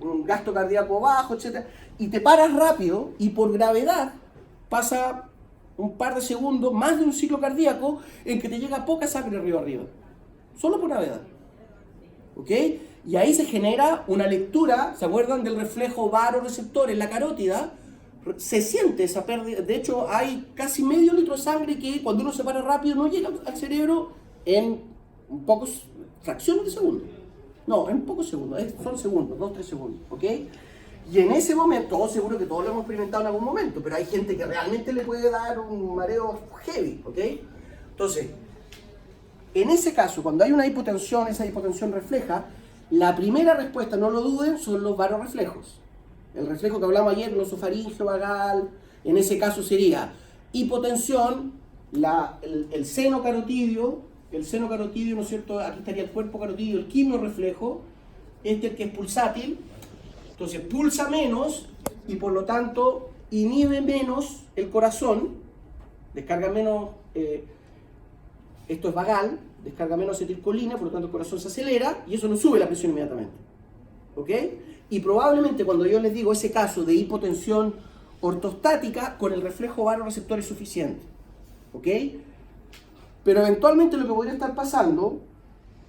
un gasto cardíaco bajo, etc. Y te paras rápido y por gravedad pasa un par de segundos, más de un ciclo cardíaco, en que te llega poca sangre arriba. Solo por gravedad. ¿Ok? Y ahí se genera una lectura, ¿se acuerdan del reflejo varoreceptor en la carótida? Se siente esa pérdida. De hecho, hay casi medio litro de sangre que cuando uno se para rápido no llega al cerebro en pocos fracciones de segundo. No, en pocos segundos, son segundos, 2-3 segundos, ¿ok? Y en ese momento, todo seguro que todos lo hemos experimentado en algún momento, pero hay gente que realmente le puede dar un mareo heavy, ¿ok? Entonces, en ese caso, cuando hay una hipotensión, esa hipotensión refleja, la primera respuesta, no lo duden, son los varoreflejos. El reflejo que hablamos ayer, glosofaringeo vagal, en ese caso sería hipotensión, el seno carotidio, ¿no es cierto? Aquí estaría el cuerpo carotidio, el quimiorreflejo, el que es pulsátil, entonces pulsa menos y por lo tanto inhibe menos el corazón, descarga menos, esto es vagal, descarga menos acetilcolina, por lo tanto el corazón se acelera y eso no sube la presión inmediatamente. ¿Ok? Y probablemente cuando yo les digo ese caso de hipotensión ortostática, con el reflejo varoreceptor es suficiente. ¿Ok? Pero eventualmente lo que podría estar pasando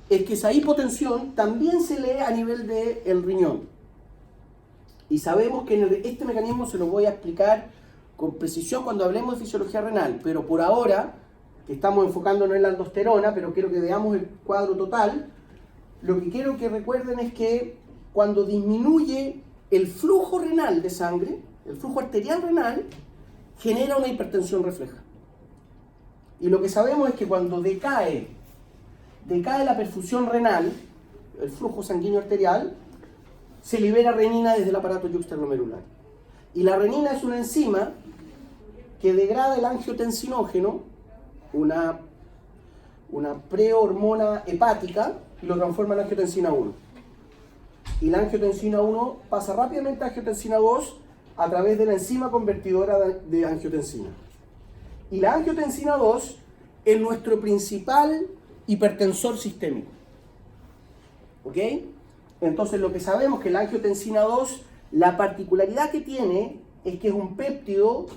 es que esa hipotensión también se lee a nivel del riñón. Y sabemos que este mecanismo se lo voy a explicar con precisión cuando hablemos de fisiología renal. Pero por ahora, que estamos enfocándonos en la aldosterona, pero quiero que veamos el cuadro total, lo que quiero que recuerden es que cuando disminuye el flujo renal de sangre, el flujo arterial renal, genera una hipertensión refleja. Y lo que sabemos es que cuando decae la perfusión renal, el flujo sanguíneo arterial, se libera renina desde el aparato yuxtaglomerular. Y la renina es una enzima que degrada el angiotensinógeno, una prehormona hepática, y lo transforma en angiotensina 1. Y la angiotensina 1 pasa rápidamente a angiotensina 2 a través de la enzima convertidora de angiotensina. Y la angiotensina 2 es nuestro principal hipertensor sistémico. ¿Ok? Entonces lo que sabemos es que la angiotensina 2, la particularidad que tiene es que es un péptido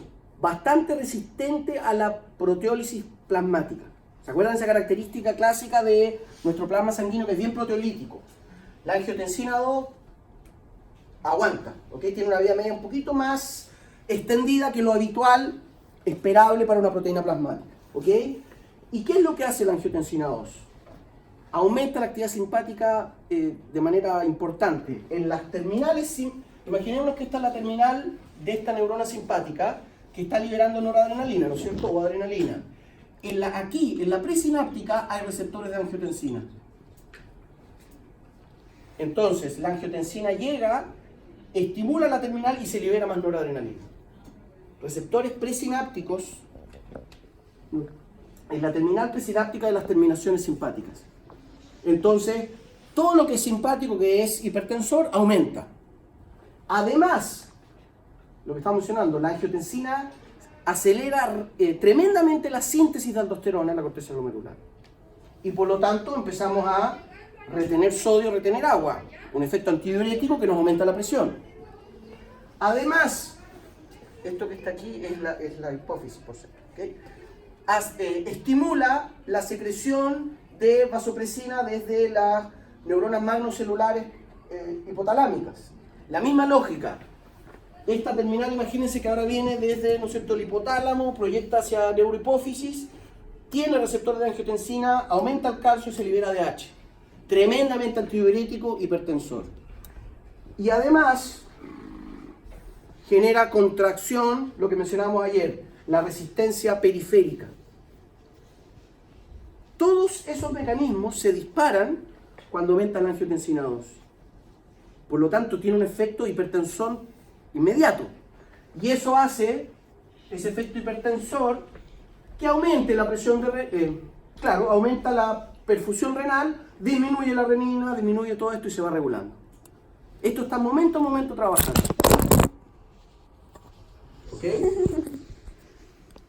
bastante resistente a la proteólisis plasmática. ¿Se acuerdan de esa característica clásica de nuestro plasma sanguíneo que es bien proteolítico? La angiotensina 2 aguanta, ¿ok? Tiene una vida media un poquito más extendida que lo habitual, esperable para una proteína plasmática, ¿ok? ¿Y qué es lo que hace la angiotensina 2? Aumenta la actividad simpática de manera importante. En las terminales, imaginemos que esta es la terminal de esta neurona simpática que está liberando noradrenalina, ¿no es cierto? O adrenalina. Aquí, en la presináptica, hay receptores de angiotensina. Entonces, la angiotensina llega, estimula la terminal y se libera más noradrenalina. Receptores presinápticos es la terminal presináptica de las terminaciones simpáticas. Entonces, todo lo que es simpático, que es hipertensor, aumenta. Además, lo que estamos mencionando, la angiotensina acelera tremendamente la síntesis de aldosterona en la corteza glomerular. Y por lo tanto empezamos a retener sodio, retener agua. Un efecto antidiurético que nos aumenta la presión. Además, esto que está aquí es la hipófisis, por cierto. ¿Okay? Estimula la secreción de vasopresina desde las neuronas magnocelulares hipotalámicas. La misma lógica. Esta terminal, imagínense que ahora viene desde, ¿no es cierto?, el hipotálamo, proyecta hacia neurohipófisis, tiene receptor de angiotensina, aumenta el calcio y se libera DH. Tremendamente antidiurético, hipertensor. Y además genera contracción, lo que mencionamos ayer, la resistencia periférica. Todos esos mecanismos se disparan cuando aumenta la angiotensina 2. Por lo tanto, tiene un efecto hipertensor inmediato. Y eso hace, ese efecto hipertensor, que aumente la presión de claro, aumenta la perfusión renal, disminuye la renina, disminuye todo esto y se va regulando. Esto está momento a momento trabajando. ¿Ok?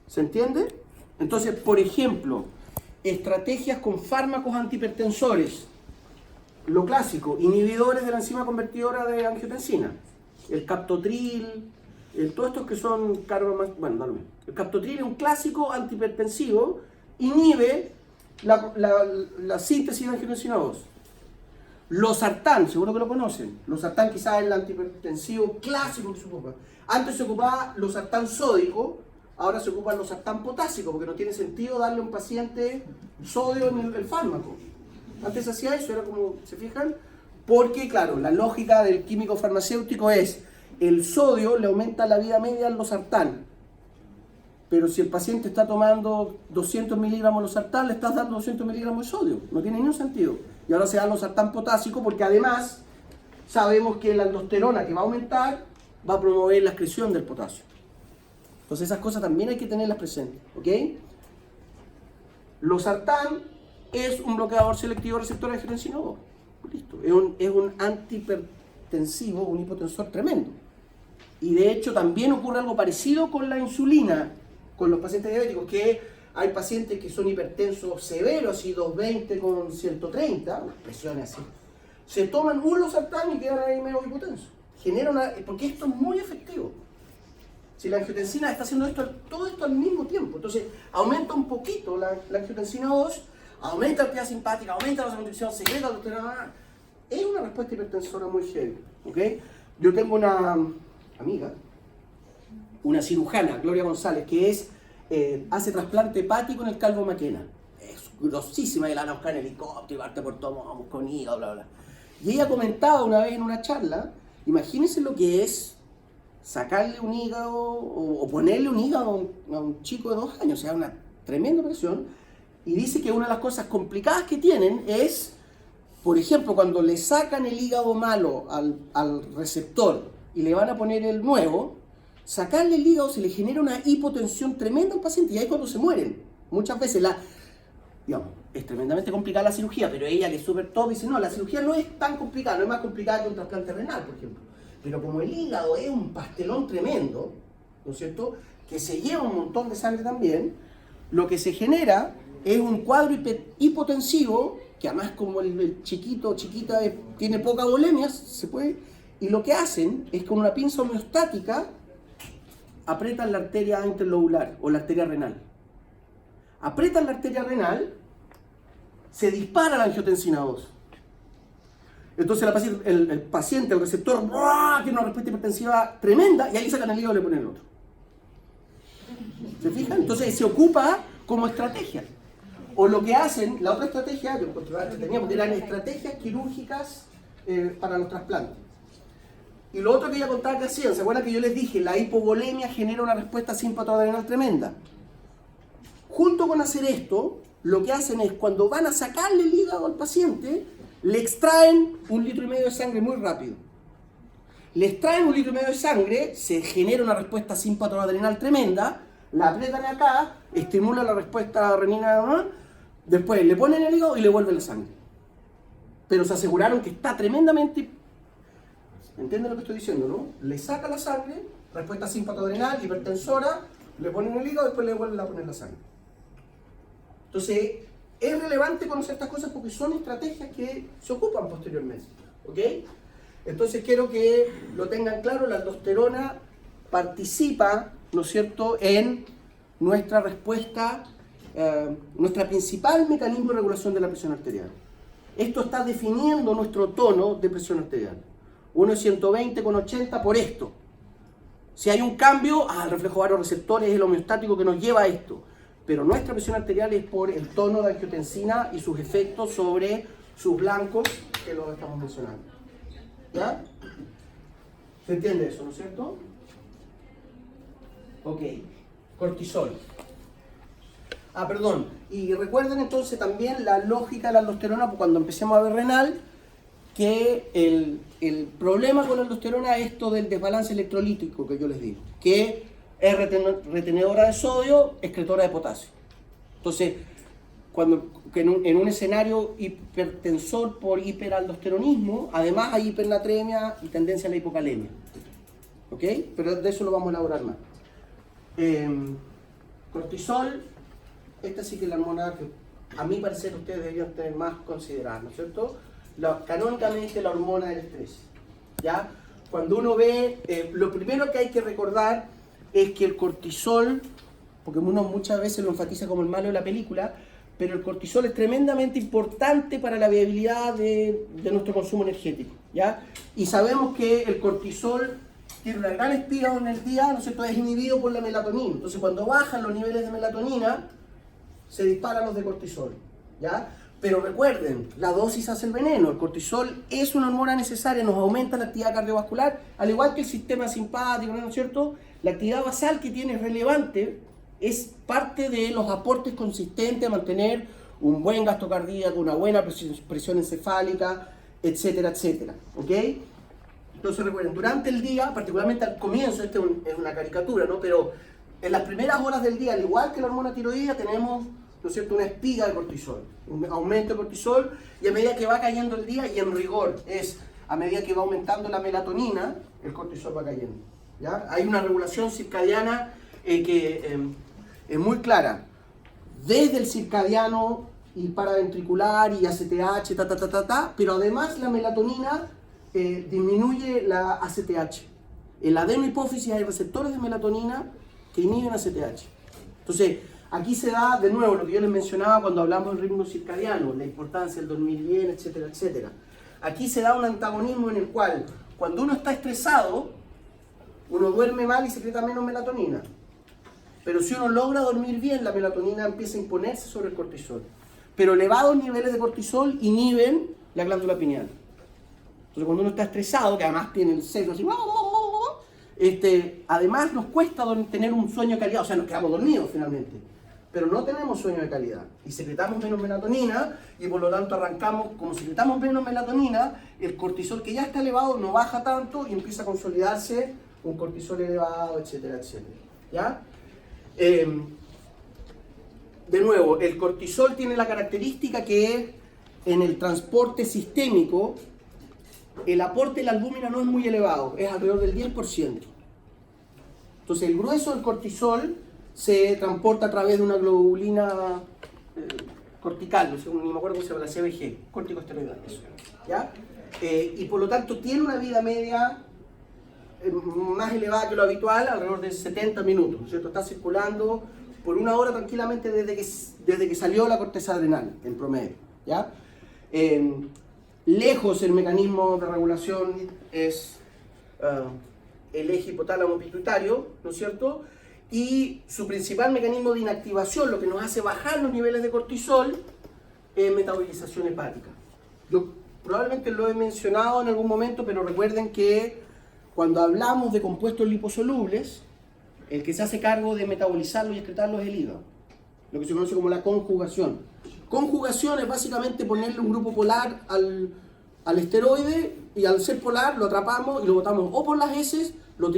¿Se entiende? Entonces, por ejemplo, estrategias con fármacos antihipertensores. Lo clásico, inhibidores de la enzima convertidora de angiotensina. El captopril, todos estos que son bueno, da lo mismo. El captopril es un clásico antihipertensivo, inhibe la síntesis de angiotensina 2. Losartán, seguro que lo conocen. Losartán quizás es el antihipertensivo clásico que se ocupa. Antes se ocupaba losartán sódico, ahora se ocupa losartán potásico, porque no tiene sentido darle a un paciente sodio en el fármaco. Antes hacía eso, era como, ¿se fijan? Porque, claro, la lógica del químico farmacéutico es el sodio le aumenta la vida media al losartán. Pero si el paciente está tomando 200 miligramos de losartán, le estás dando 200 miligramos de sodio. No tiene ningún sentido. Y ahora se da losartán potásico porque además sabemos que la aldosterona que va a aumentar va a promover la excreción del potasio. Entonces esas cosas también hay que tenerlas presentes. ¿Ok? Losartán es un bloqueador selectivo receptor de angiotensina 2. Listo. Es un antihipertensivo, un hipotensor tremendo. Y de hecho también ocurre algo parecido con la insulina, con los pacientes diabéticos, que hay pacientes que son hipertensos severos, así 220 con 130, unas presiones así. Se toman un losartán y quedan ahí medio hipotensos. Porque esto es muy efectivo. Si la angiotensina está haciendo todo esto al mismo tiempo, entonces aumenta un poquito la angiotensina 2, aumenta la actividad simpática, aumenta la vasoconstricción, secreta la aldosterona. Es una respuesta hipertensora muy heavy. ¿Okay? Yo tengo una amiga, una cirujana, Gloria González, que hace trasplante hepático en el Calvo Maquena. Es grosísima, y la van a buscar en helicóptero, y parte por todo, vamos con hígado, bla, bla. Y ella comentaba una vez en una charla, imagínense lo que es sacarle un hígado o ponerle un hígado a un chico de 2 años, o sea, una tremenda presión. Y dice que una de las cosas complicadas que tienen es, por ejemplo, cuando le sacan el hígado malo al receptor y le van a poner el nuevo, sacarle el hígado se le genera una hipotensión tremenda al paciente y ahí es cuando se mueren. Muchas veces es tremendamente complicada la cirugía, pero ella que es súper top dice, no, la cirugía no es tan complicada, no es más complicada que un trasplante renal, por ejemplo. Pero como el hígado es un pastelón tremendo, ¿no es cierto?, que se lleva un montón de sangre también, lo que se genera es un cuadro hipotensivo, que además como el chiquita tiene poca volemia, se puede, y lo que hacen es con una pinza homeostática apretan la arteria interlobular o la arteria renal. Apretan la arteria renal, se dispara la angiotensina 2. Entonces el paciente, el receptor, tiene una respuesta hipertensiva tremenda y ahí sacan el hígado y le ponen el otro. ¿Se fijan? Entonces se ocupa como estrategia. O lo que hacen, la otra estrategia, yo tenía porque eran estrategias quirúrgicas para los trasplantes. Y lo otro que ella contaba que hacían, ¿se acuerdan que yo les dije? La hipovolemia genera una respuesta simpatoadrenal tremenda. Junto con hacer esto, lo que hacen es, cuando van a sacarle el hígado al paciente, le extraen 1,5 litros de sangre muy rápido. Le extraen 1,5 litros de sangre, se genera una respuesta simpatoadrenal tremenda, la aprietan acá, estimula la respuesta renina, después le ponen el hígado y le vuelven la sangre. Pero se aseguraron que está tremendamente... ¿Entienden lo que estoy diciendo, no? Le saca la sangre, respuesta simpatoadrenal, hipertensora, le ponen el hígado y después le vuelven a poner la sangre. Entonces, es relevante conocer estas cosas porque son estrategias que se ocupan posteriormente. ¿Ok? Entonces quiero que lo tengan claro, la aldosterona participa, ¿no es cierto?, en nuestra respuesta, nuestra principal mecanismo de regulación de la presión arterial. Esto está definiendo nuestro tono de presión arterial. Uno es 120/80 por esto. Si hay un cambio, el reflejo varoreceptor es el homeostático que nos lleva a esto. Pero nuestra presión arterial es por el tono de angiotensina y sus efectos sobre sus blancos, que lo estamos mencionando. ¿Ya? ¿Se entiende eso, no es cierto? Ok. Cortisol. Perdón. Y recuerden entonces también la lógica de la aldosterona, cuando empecemos a ver renal, que el problema con la aldosterona es esto del desbalance electrolítico que yo les digo, que es retenedora de sodio, excretora de potasio. Entonces, en un escenario hipertensor por hiperaldosteronismo, además hay hipernatremia y tendencia a la hipocalemia. ¿Ok? Pero de eso lo vamos a elaborar más. Cortisol, esta sí que es la hormona que a mi parecer ustedes deberían tener más considerada, ¿no es cierto? Canónicamente la hormona del estrés. ¿Ya? Cuando uno ve, lo primero que hay que recordar es que el cortisol, porque uno muchas veces lo enfatiza como el malo de la película, pero el cortisol es tremendamente importante para la viabilidad de nuestro consumo energético, ¿ya? Y sabemos que el cortisol tiene una gran espiga en el día, ¿no es cierto?, es inhibido por la melatonina. Entonces cuando bajan los niveles de melatonina, se disparan los de cortisol, ¿ya? Pero recuerden, la dosis hace el veneno. El cortisol es una hormona necesaria, nos aumenta la actividad cardiovascular, al igual que el sistema simpático, ¿no es cierto? La actividad basal que tiene es relevante, es parte de los aportes consistentes a mantener un buen gasto cardíaco, una buena presión encefálica, etcétera, etcétera. ¿Ok? Entonces recuerden, durante el día, particularmente al comienzo, es una caricatura, ¿no? Pero en las primeras horas del día, al igual que la hormona tiroidea, tenemos, ¿no es cierto?, una espiga de cortisol, un aumento de cortisol, y a medida que va cayendo el día, y en rigor es a medida que va aumentando la melatonina, el cortisol va cayendo. ¿Ya? Hay una regulación circadiana que es muy clara, desde el circadiano y paraventricular y ACTH, pero además la melatonina disminuye la ACTH. En la adenohipófisis hay receptores de melatonina que inhiben ACTH. Entonces, aquí se da de nuevo lo que yo les mencionaba cuando hablamos del ritmo circadiano, la importancia del dormir bien, etcétera, etcétera. Aquí se da un antagonismo en el cual, cuando uno está estresado, uno duerme mal y secreta menos melatonina. Pero si uno logra dormir bien, la melatonina empieza a imponerse sobre el cortisol. Pero elevados niveles de cortisol inhiben la glándula pineal. Entonces cuando uno está estresado, que además tiene el cerebro así, además nos cuesta tener un sueño de calidad, o sea, nos quedamos dormidos finalmente. Pero no tenemos sueño de calidad y secretamos menos melatonina y por lo tanto arrancamos, como secretamos menos melatonina, el cortisol que ya está elevado no baja tanto y empieza a consolidarse un cortisol elevado, etcétera, etcétera. ¿Ya? De nuevo, el cortisol tiene la característica que en el transporte sistémico el aporte de la albúmina no es muy elevado, es alrededor del 10%. Entonces el grueso del cortisol se transporta a través de una globulina cortical, no sé, ni me acuerdo cómo se llama, la CBG, corticosteroidal, eso, ¿ya? Y por lo tanto tiene una vida media más elevada que lo habitual, alrededor de 70 minutos, ¿no es cierto? Está circulando por una hora tranquilamente desde que salió la corteza adrenal, en promedio, ¿ya? Lejos el mecanismo de regulación es el eje hipotálamo pituitario, ¿no es cierto? Y su principal mecanismo de inactivación, lo que nos hace bajar los niveles de cortisol, es metabolización hepática. Yo probablemente lo he mencionado en algún momento, pero recuerden que cuando hablamos de compuestos liposolubles, el que se hace cargo de metabolizarlos y excretarlos es el hígado, lo que se conoce como la conjugación. Conjugación es básicamente ponerle un grupo polar al esteroide y al ser polar lo atrapamos y lo botamos o por las heces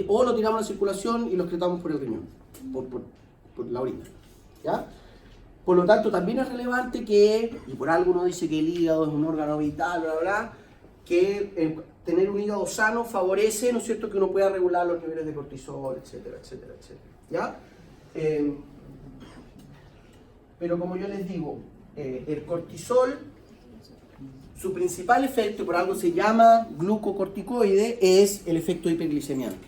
o lo tiramos a la circulación y lo excretamos por el riñón, por la orina. ¿Ya? Por lo tanto, también es relevante que, y por algo uno dice que el hígado es un órgano vital, bla, bla, bla, que tener un hígado sano favorece, ¿no es cierto?, que uno pueda regular los niveles de cortisol, etcétera, etcétera, etcétera. ¿Ya? Pero como yo les digo, el cortisol, su principal efecto, por algo se llama glucocorticoide, es el efecto hiperglicemiante.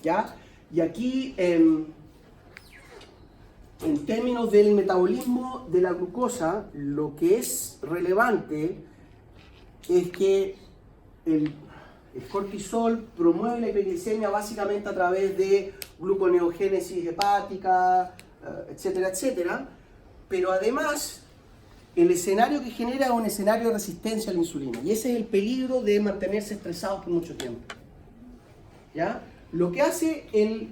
¿Ya? Y aquí, en términos del metabolismo de la glucosa, lo que es relevante es que el cortisol promueve la hiperglicemia básicamente a través de gluconeogénesis hepática, etcétera, etcétera, pero además el escenario que genera es un escenario de resistencia a la insulina, y ese es el peligro de mantenerse estresados por mucho tiempo. ¿Ya? Lo que hace el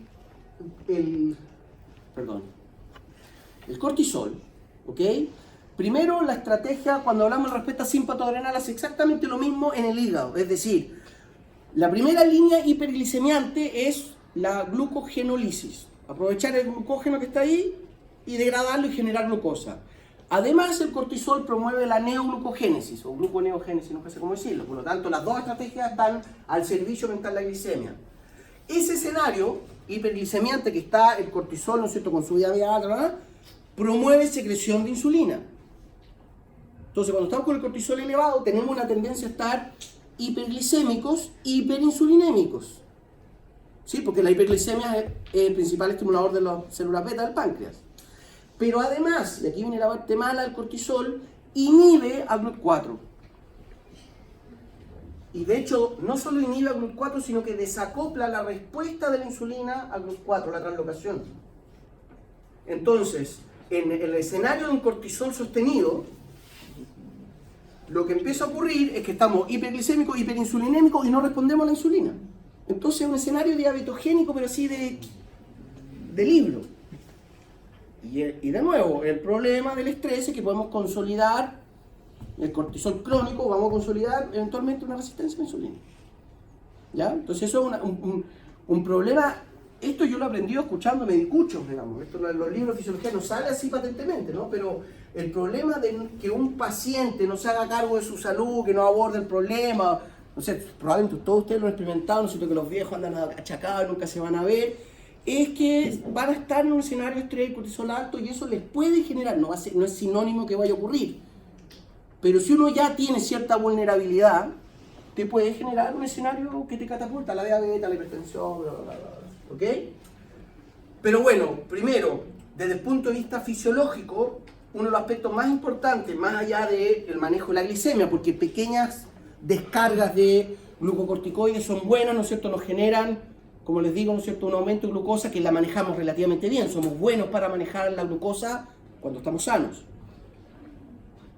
cortisol, ¿ok? Primero, la estrategia, cuando hablamos de respuesta simpatoadrenal, hace exactamente lo mismo en el hígado. Es decir, la primera línea hiperglicemiante es la glucogenólisis. Aprovechar el glucógeno que está ahí y degradarlo y generar glucosa. Además, el cortisol promueve la neoglucogénesis, o gluconeogénesis, no sé cómo decirlo. Por lo tanto, las dos estrategias están al servicio mental de la glicemia. Ese escenario hiperglicemiante que está el cortisol, ¿no es cierto?, con su vida alta, promueve secreción de insulina. Entonces, cuando estamos con el cortisol elevado, tenemos una tendencia a estar hiperglicémicos, hiperinsulinémicos. ¿Sí? Porque la hiperglicemia es el principal estimulador de las células beta del páncreas. Pero además, y aquí viene la parte mala, el cortisol inhibe a GLUT4. Y de hecho, no solo inhibe a GLUT4, sino que desacopla la respuesta de la insulina a GLUT4, la translocación. Entonces, en el escenario de un cortisol sostenido, lo que empieza a ocurrir es que estamos hiperglicémicos, hiperinsulinémicos y no respondemos a la insulina. Entonces es un escenario diabetogénico, pero así de libro. Y de nuevo, el problema del estrés es que podemos consolidar el cortisol crónico, vamos a consolidar eventualmente una resistencia a la insulina. ¿Ya? Entonces eso es un problema. Esto yo lo he aprendido escuchando medicuchos, digamos. Esto en los libros de fisiología no sale así patentemente, ¿no? Pero el problema de que un paciente no se haga cargo de su salud, que no aborde el problema, no sé, probablemente todos ustedes lo han experimentado, no sé, que los viejos andan achacados y nunca se van a ver, es que van a estar en un escenario de estrés, cortisol alto, y eso les puede generar, no es sinónimo que vaya a ocurrir, pero si uno ya tiene cierta vulnerabilidad, te puede generar un escenario que te catapulta, la diabetes, la hipertensión, bla, bla, bla, bla. ¿Ok? Pero bueno, primero, desde el punto de vista fisiológico, uno de los aspectos más importantes, más allá del manejo de la glicemia, porque pequeñas descargas de glucocorticoides son buenas, ¿no es cierto? Nos generan, como les digo, ¿no es cierto?, un aumento de glucosa que la manejamos relativamente bien. Somos buenos para manejar la glucosa cuando estamos sanos.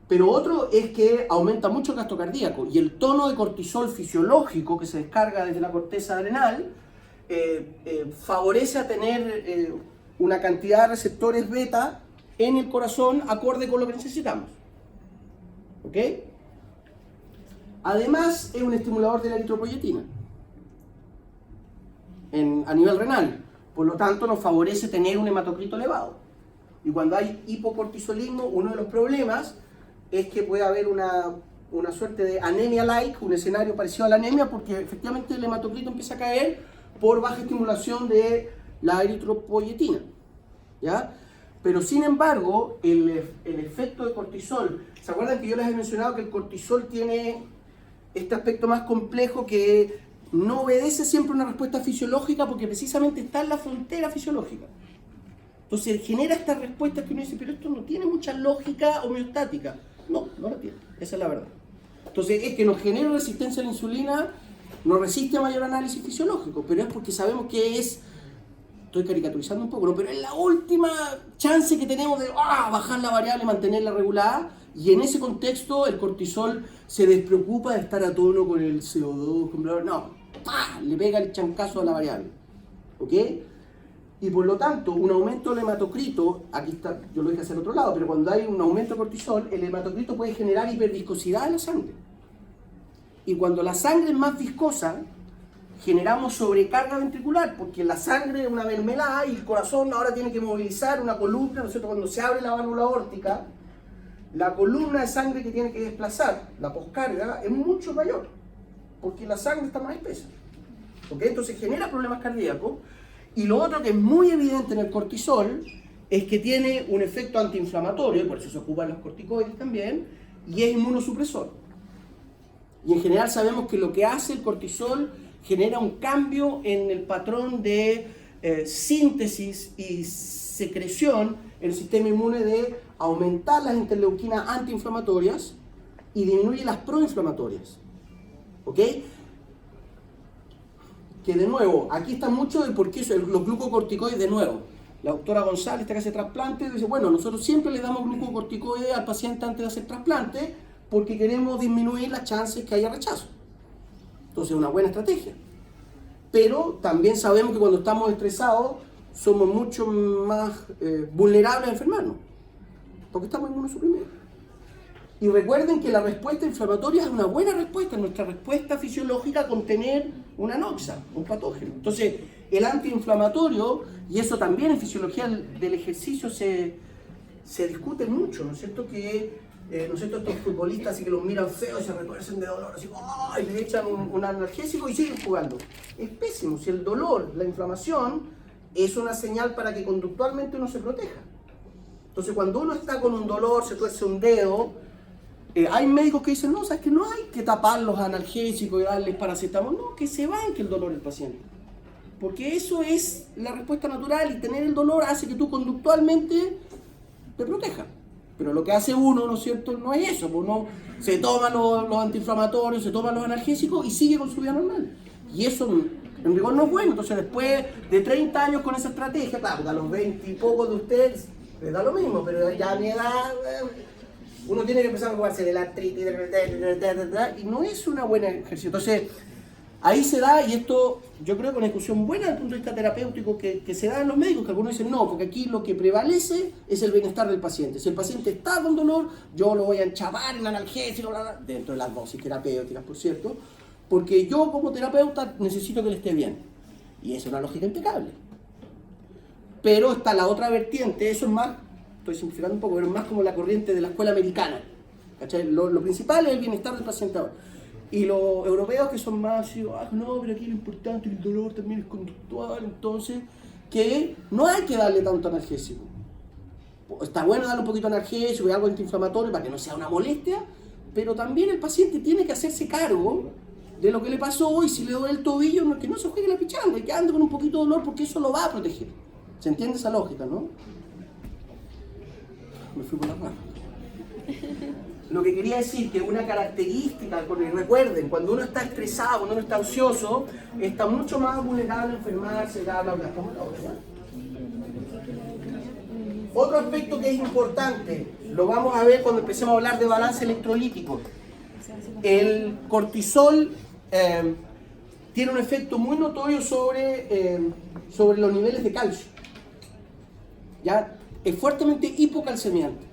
Pero otro es que aumenta mucho el gasto cardíaco, y el tono de cortisol fisiológico que se descarga desde la corteza adrenal favorece a tener una cantidad de receptores beta en el corazón acorde con lo que necesitamos. ¿Ok? Además, es un estimulador de la eritropoyetina a nivel renal. Por lo tanto, nos favorece tener un hematocrito elevado. Y cuando hay hipocortisolismo, uno de los problemas es que puede haber una suerte de anemia-like, un escenario parecido a la anemia, porque efectivamente el hematocrito empieza a caer por baja estimulación de la eritropoyetina, ¿ya? Pero sin embargo, el efecto de cortisol, ¿se acuerdan que yo les he mencionado que el cortisol tiene este aspecto más complejo que no obedece siempre una respuesta fisiológica porque precisamente está en la frontera fisiológica? Entonces genera estas respuestas que uno dice, pero esto no tiene mucha lógica homeostática. No la tiene, esa es la verdad. Entonces es que nos genera resistencia a la insulina, nos resiste a mayor análisis fisiológico, pero es porque sabemos que es, estoy caricaturizando un poco, ¿no?, pero es la última chance que tenemos de bajar la variable y mantenerla regulada, y en ese contexto el cortisol se despreocupa de estar a tono con el CO2, le pega el chancazo a la variable, ¿ok? Y por lo tanto, un aumento del hematocrito, aquí está, yo lo dejé hacia el otro lado, pero cuando hay un aumento de cortisol, el hematocrito puede generar hiperviscosidad en la sangre. Y cuando la sangre es más viscosa, generamos sobrecarga ventricular, porque la sangre es una mermelada y el corazón ahora tiene que movilizar una columna, ¿no es cierto? Cuando se abre la válvula aórtica, la columna de sangre que tiene que desplazar, la poscarga, es mucho mayor, porque la sangre está más espesa. ¿Ok? Entonces genera problemas cardíacos. Y lo otro que es muy evidente en el cortisol es que tiene un efecto antiinflamatorio, y por eso se ocupan los corticoides también, y es inmunosupresor. Y en general sabemos que lo que hace el cortisol genera un cambio en el patrón de síntesis y secreción en el sistema inmune de aumentar las interleuquinas antiinflamatorias y disminuye las proinflamatorias. ¿Ok? Que de nuevo, aquí está mucho de por qué los glucocorticoides, de nuevo. La doctora González, que hace trasplante, dice, bueno, nosotros siempre le damos glucocorticoides al paciente antes de hacer trasplante porque queremos disminuir las chances que haya rechazo. Entonces es una buena estrategia. Pero también sabemos que cuando estamos estresados somos mucho más vulnerables a enfermarnos, porque estamos inmunosuprimidos. Y recuerden que la respuesta inflamatoria es una buena respuesta, nuestra respuesta fisiológica a contener una noxa, un patógeno. Entonces, el antiinflamatorio, y eso también en fisiología del ejercicio se discute mucho, ¿no es cierto? Que, ¿no es cierto? Estos futbolistas así que los miran feos y se retuercen de dolor, así, ¡oh! Y le echan un analgésico y siguen jugando. Es pésimo, si el dolor, la inflamación, es una señal para que conductualmente uno se proteja. Entonces, cuando uno está con un dolor, se tuerce un dedo, hay médicos que dicen, no, sabes que no hay que tapar los analgésicos y darles paracetamol, no, que se banque el dolor del paciente. Porque eso es la respuesta natural y tener el dolor hace que tú conductualmente te protejas. Pero lo que hace uno, ¿no es cierto?, no es eso, pues uno se toma los antiinflamatorios, se toma los analgésicos y sigue con su vida normal. Y eso en rigor no es bueno. Entonces después de 30 años con esa estrategia, claro, a los 20 y pocos de ustedes les da lo mismo, pero ya a mi edad uno tiene que empezar a jugarse de la artritis y no es una buena ejercicio. Entonces ahí se da, y esto yo creo que es una discusión buena desde el punto de vista terapéutico que se da en los médicos, que algunos dicen no, porque aquí lo que prevalece es el bienestar del paciente. Si el paciente está con dolor, yo lo voy a enchavar en analgésico, dentro de las dosis terapéuticas, por cierto, porque yo como terapeuta necesito que le esté bien. Y esa es una lógica impecable. Pero está la otra vertiente, eso es más, estoy simplificando un poco, pero es más como la corriente de la escuela americana. ¿Cachai? Lo principal es el bienestar del paciente ahora. Y los europeos que son más, no, pero aquí lo importante, el dolor también es conductual, entonces, que no hay que darle tanto analgésico. Está bueno darle un poquito de analgésico y algo antiinflamatorio para que no sea una molestia, pero también el paciente tiene que hacerse cargo de lo que le pasó hoy. Si le duele el tobillo, que no se juegue la pichanga, que ande con un poquito de dolor porque eso lo va a proteger. ¿Se entiende esa lógica, no? Me fui por la rama. Lo que quería decir que una característica, porque recuerden, cuando uno está estresado, cuando uno está ansioso, está mucho más vulnerable a enfermarse, bla, bla, bla. Otro aspecto que es importante, lo vamos a ver cuando empecemos a hablar de balance electrolítico. El cortisol tiene un efecto muy notorio sobre los niveles de calcio. ¿Ya? Es fuertemente hipocalcemiante.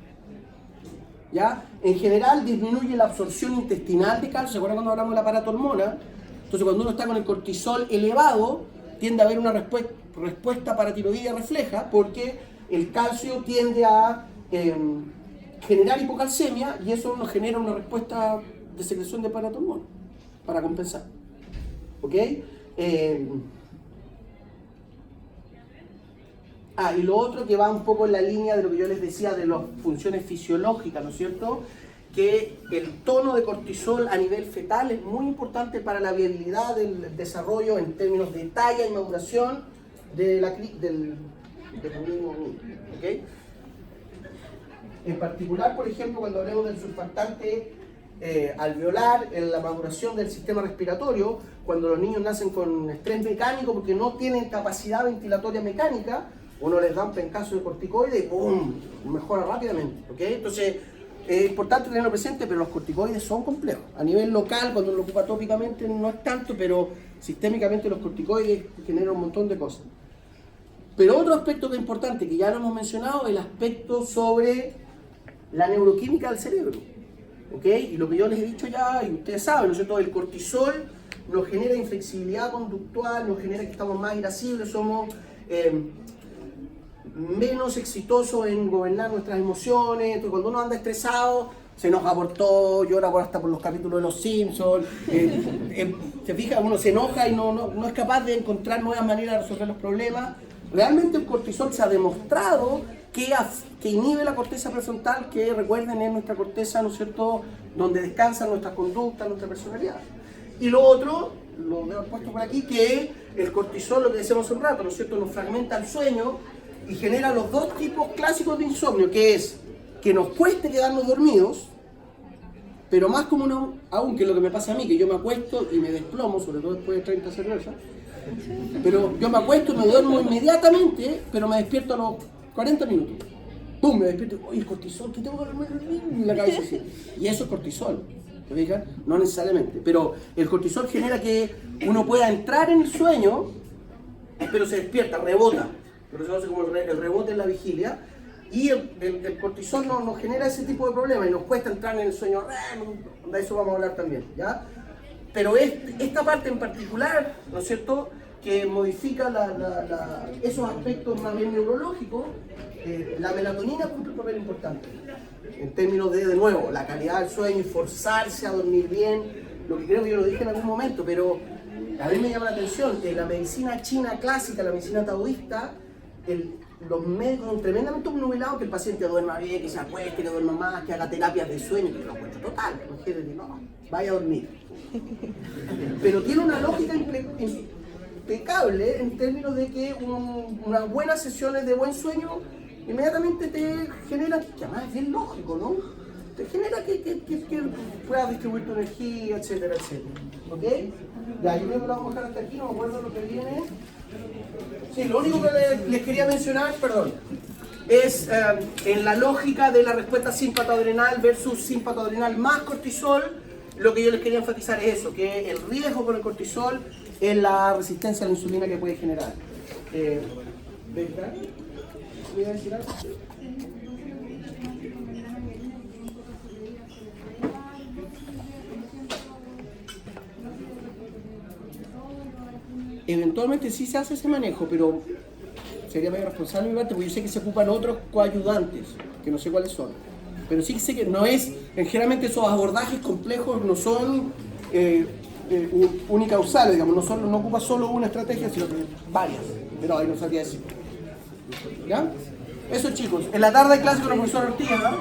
¿Ya? En general disminuye la absorción intestinal de calcio. ¿Se acuerdan cuando hablamos de la paratormona? Entonces cuando uno está con el cortisol elevado, tiende a haber una respuesta paratiroidea refleja, porque el calcio tiende a generar hipocalcemia y eso nos genera una respuesta de secreción de paratormona para compensar. ¿Ok? Y lo otro que va un poco en la línea de lo que yo les decía de las funciones fisiológicas, ¿no es cierto? Que el tono de cortisol a nivel fetal es muy importante para la viabilidad del desarrollo en términos de talla y maduración del organismo. ¿Okay? En particular, por ejemplo, cuando hablemos del surfactante alveolar, en la maduración del sistema respiratorio, cuando los niños nacen con estrés mecánico porque no tienen capacidad ventilatoria mecánica, uno les da un pencazo de corticoides y ¡pum! Mejora rápidamente. ¿Okay? Entonces, es importante tenerlo presente, pero los corticoides son complejos. A nivel local, cuando uno lo ocupa tópicamente, no es tanto, pero sistémicamente los corticoides generan un montón de cosas. Pero otro aspecto que es importante, que ya lo hemos mencionado, es el aspecto sobre la neuroquímica del cerebro. ¿Okay? Y lo que yo les he dicho ya, y ustedes saben, ¿no es cierto? El cortisol nos genera inflexibilidad conductual, nos genera que estamos más irascibles, somos menos exitosos en gobernar nuestras emociones. Entonces, cuando uno anda estresado, se enoja por todo, llora hasta por los capítulos de Los Simpsons, se fija, uno se enoja y no es capaz de encontrar nuevas maneras de resolver los problemas. Realmente el cortisol se ha demostrado que inhibe la corteza prefrontal, que recuerden es nuestra corteza, ¿no es cierto?, donde descansan nuestras conductas, nuestra personalidad. Y lo otro, lo veo puesto por aquí, que el cortisol, lo que decíamos hace un rato, ¿no es cierto?, nos fragmenta el sueño y genera los dos tipos clásicos de insomnio, que es que nos cueste quedarnos dormidos, pero más común aún que lo que me pasa a mí, que yo me acuesto y me desplomo, sobre todo después de 30 cervezas, pero yo me acuesto y me duermo inmediatamente, pero me despierto a los 40 minutos. ¡Pum! Me despierto, oye, el cortisol, ¿qué tengo que dormir? Y la cabeza así. Y eso es cortisol, ¿te fijas? No necesariamente, pero el cortisol genera que uno pueda entrar en el sueño, pero se despierta, rebota. Por eso se conoce como el rebote en la vigilia. Y el cortisol nos genera ese tipo de problemas y nos cuesta entrar en el sueño REM, de eso vamos a hablar también, ¿ya? Pero esta parte en particular, ¿no es cierto?, que modifica esos aspectos más bien neurológicos, la melatonina cumple un papel importante en términos de nuevo, la calidad del sueño y forzarse a dormir bien, lo que creo que yo lo dije en algún momento, pero a mí me llama la atención que la medicina china clásica, la medicina taoísta, los médicos son tremendamente obnubilados que el paciente duerma bien, que se acueste, que duerma más, que haga terapias de sueño, que lo encuentro total, no, vaya a dormir. Pero tiene una lógica impecable en términos de que unas buenas sesiones de buen sueño inmediatamente te genera, que además es bien lógico, ¿no? Te genera que puedas distribuir tu energía, etcétera, etcétera. ¿Ok? Ya, yo creo que lo vamos a dejar hasta aquí, no me acuerdo lo que viene. Sí, lo único que les quería mencionar, perdón, es en la lógica de la respuesta simpatoadrenal versus simpatoadrenal más cortisol, lo que yo les quería enfatizar es eso, que el riesgo con el cortisol es la resistencia a la insulina que puede generar. ¿Verdad? ¿Me iba a decir algo? Eventualmente sí se hace ese manejo, pero sería medio responsable de mi parte, porque yo sé que se ocupan otros coayudantes, que no sé cuáles son. Pero sí sé que no es, generalmente esos abordajes complejos no son unicausales, digamos, no ocupa solo una estrategia, sino que varias. Pero ahí no sabría decir. ¿Ya? Eso, chicos. En la tarde clase con el profesor Ortiz, ¿verdad?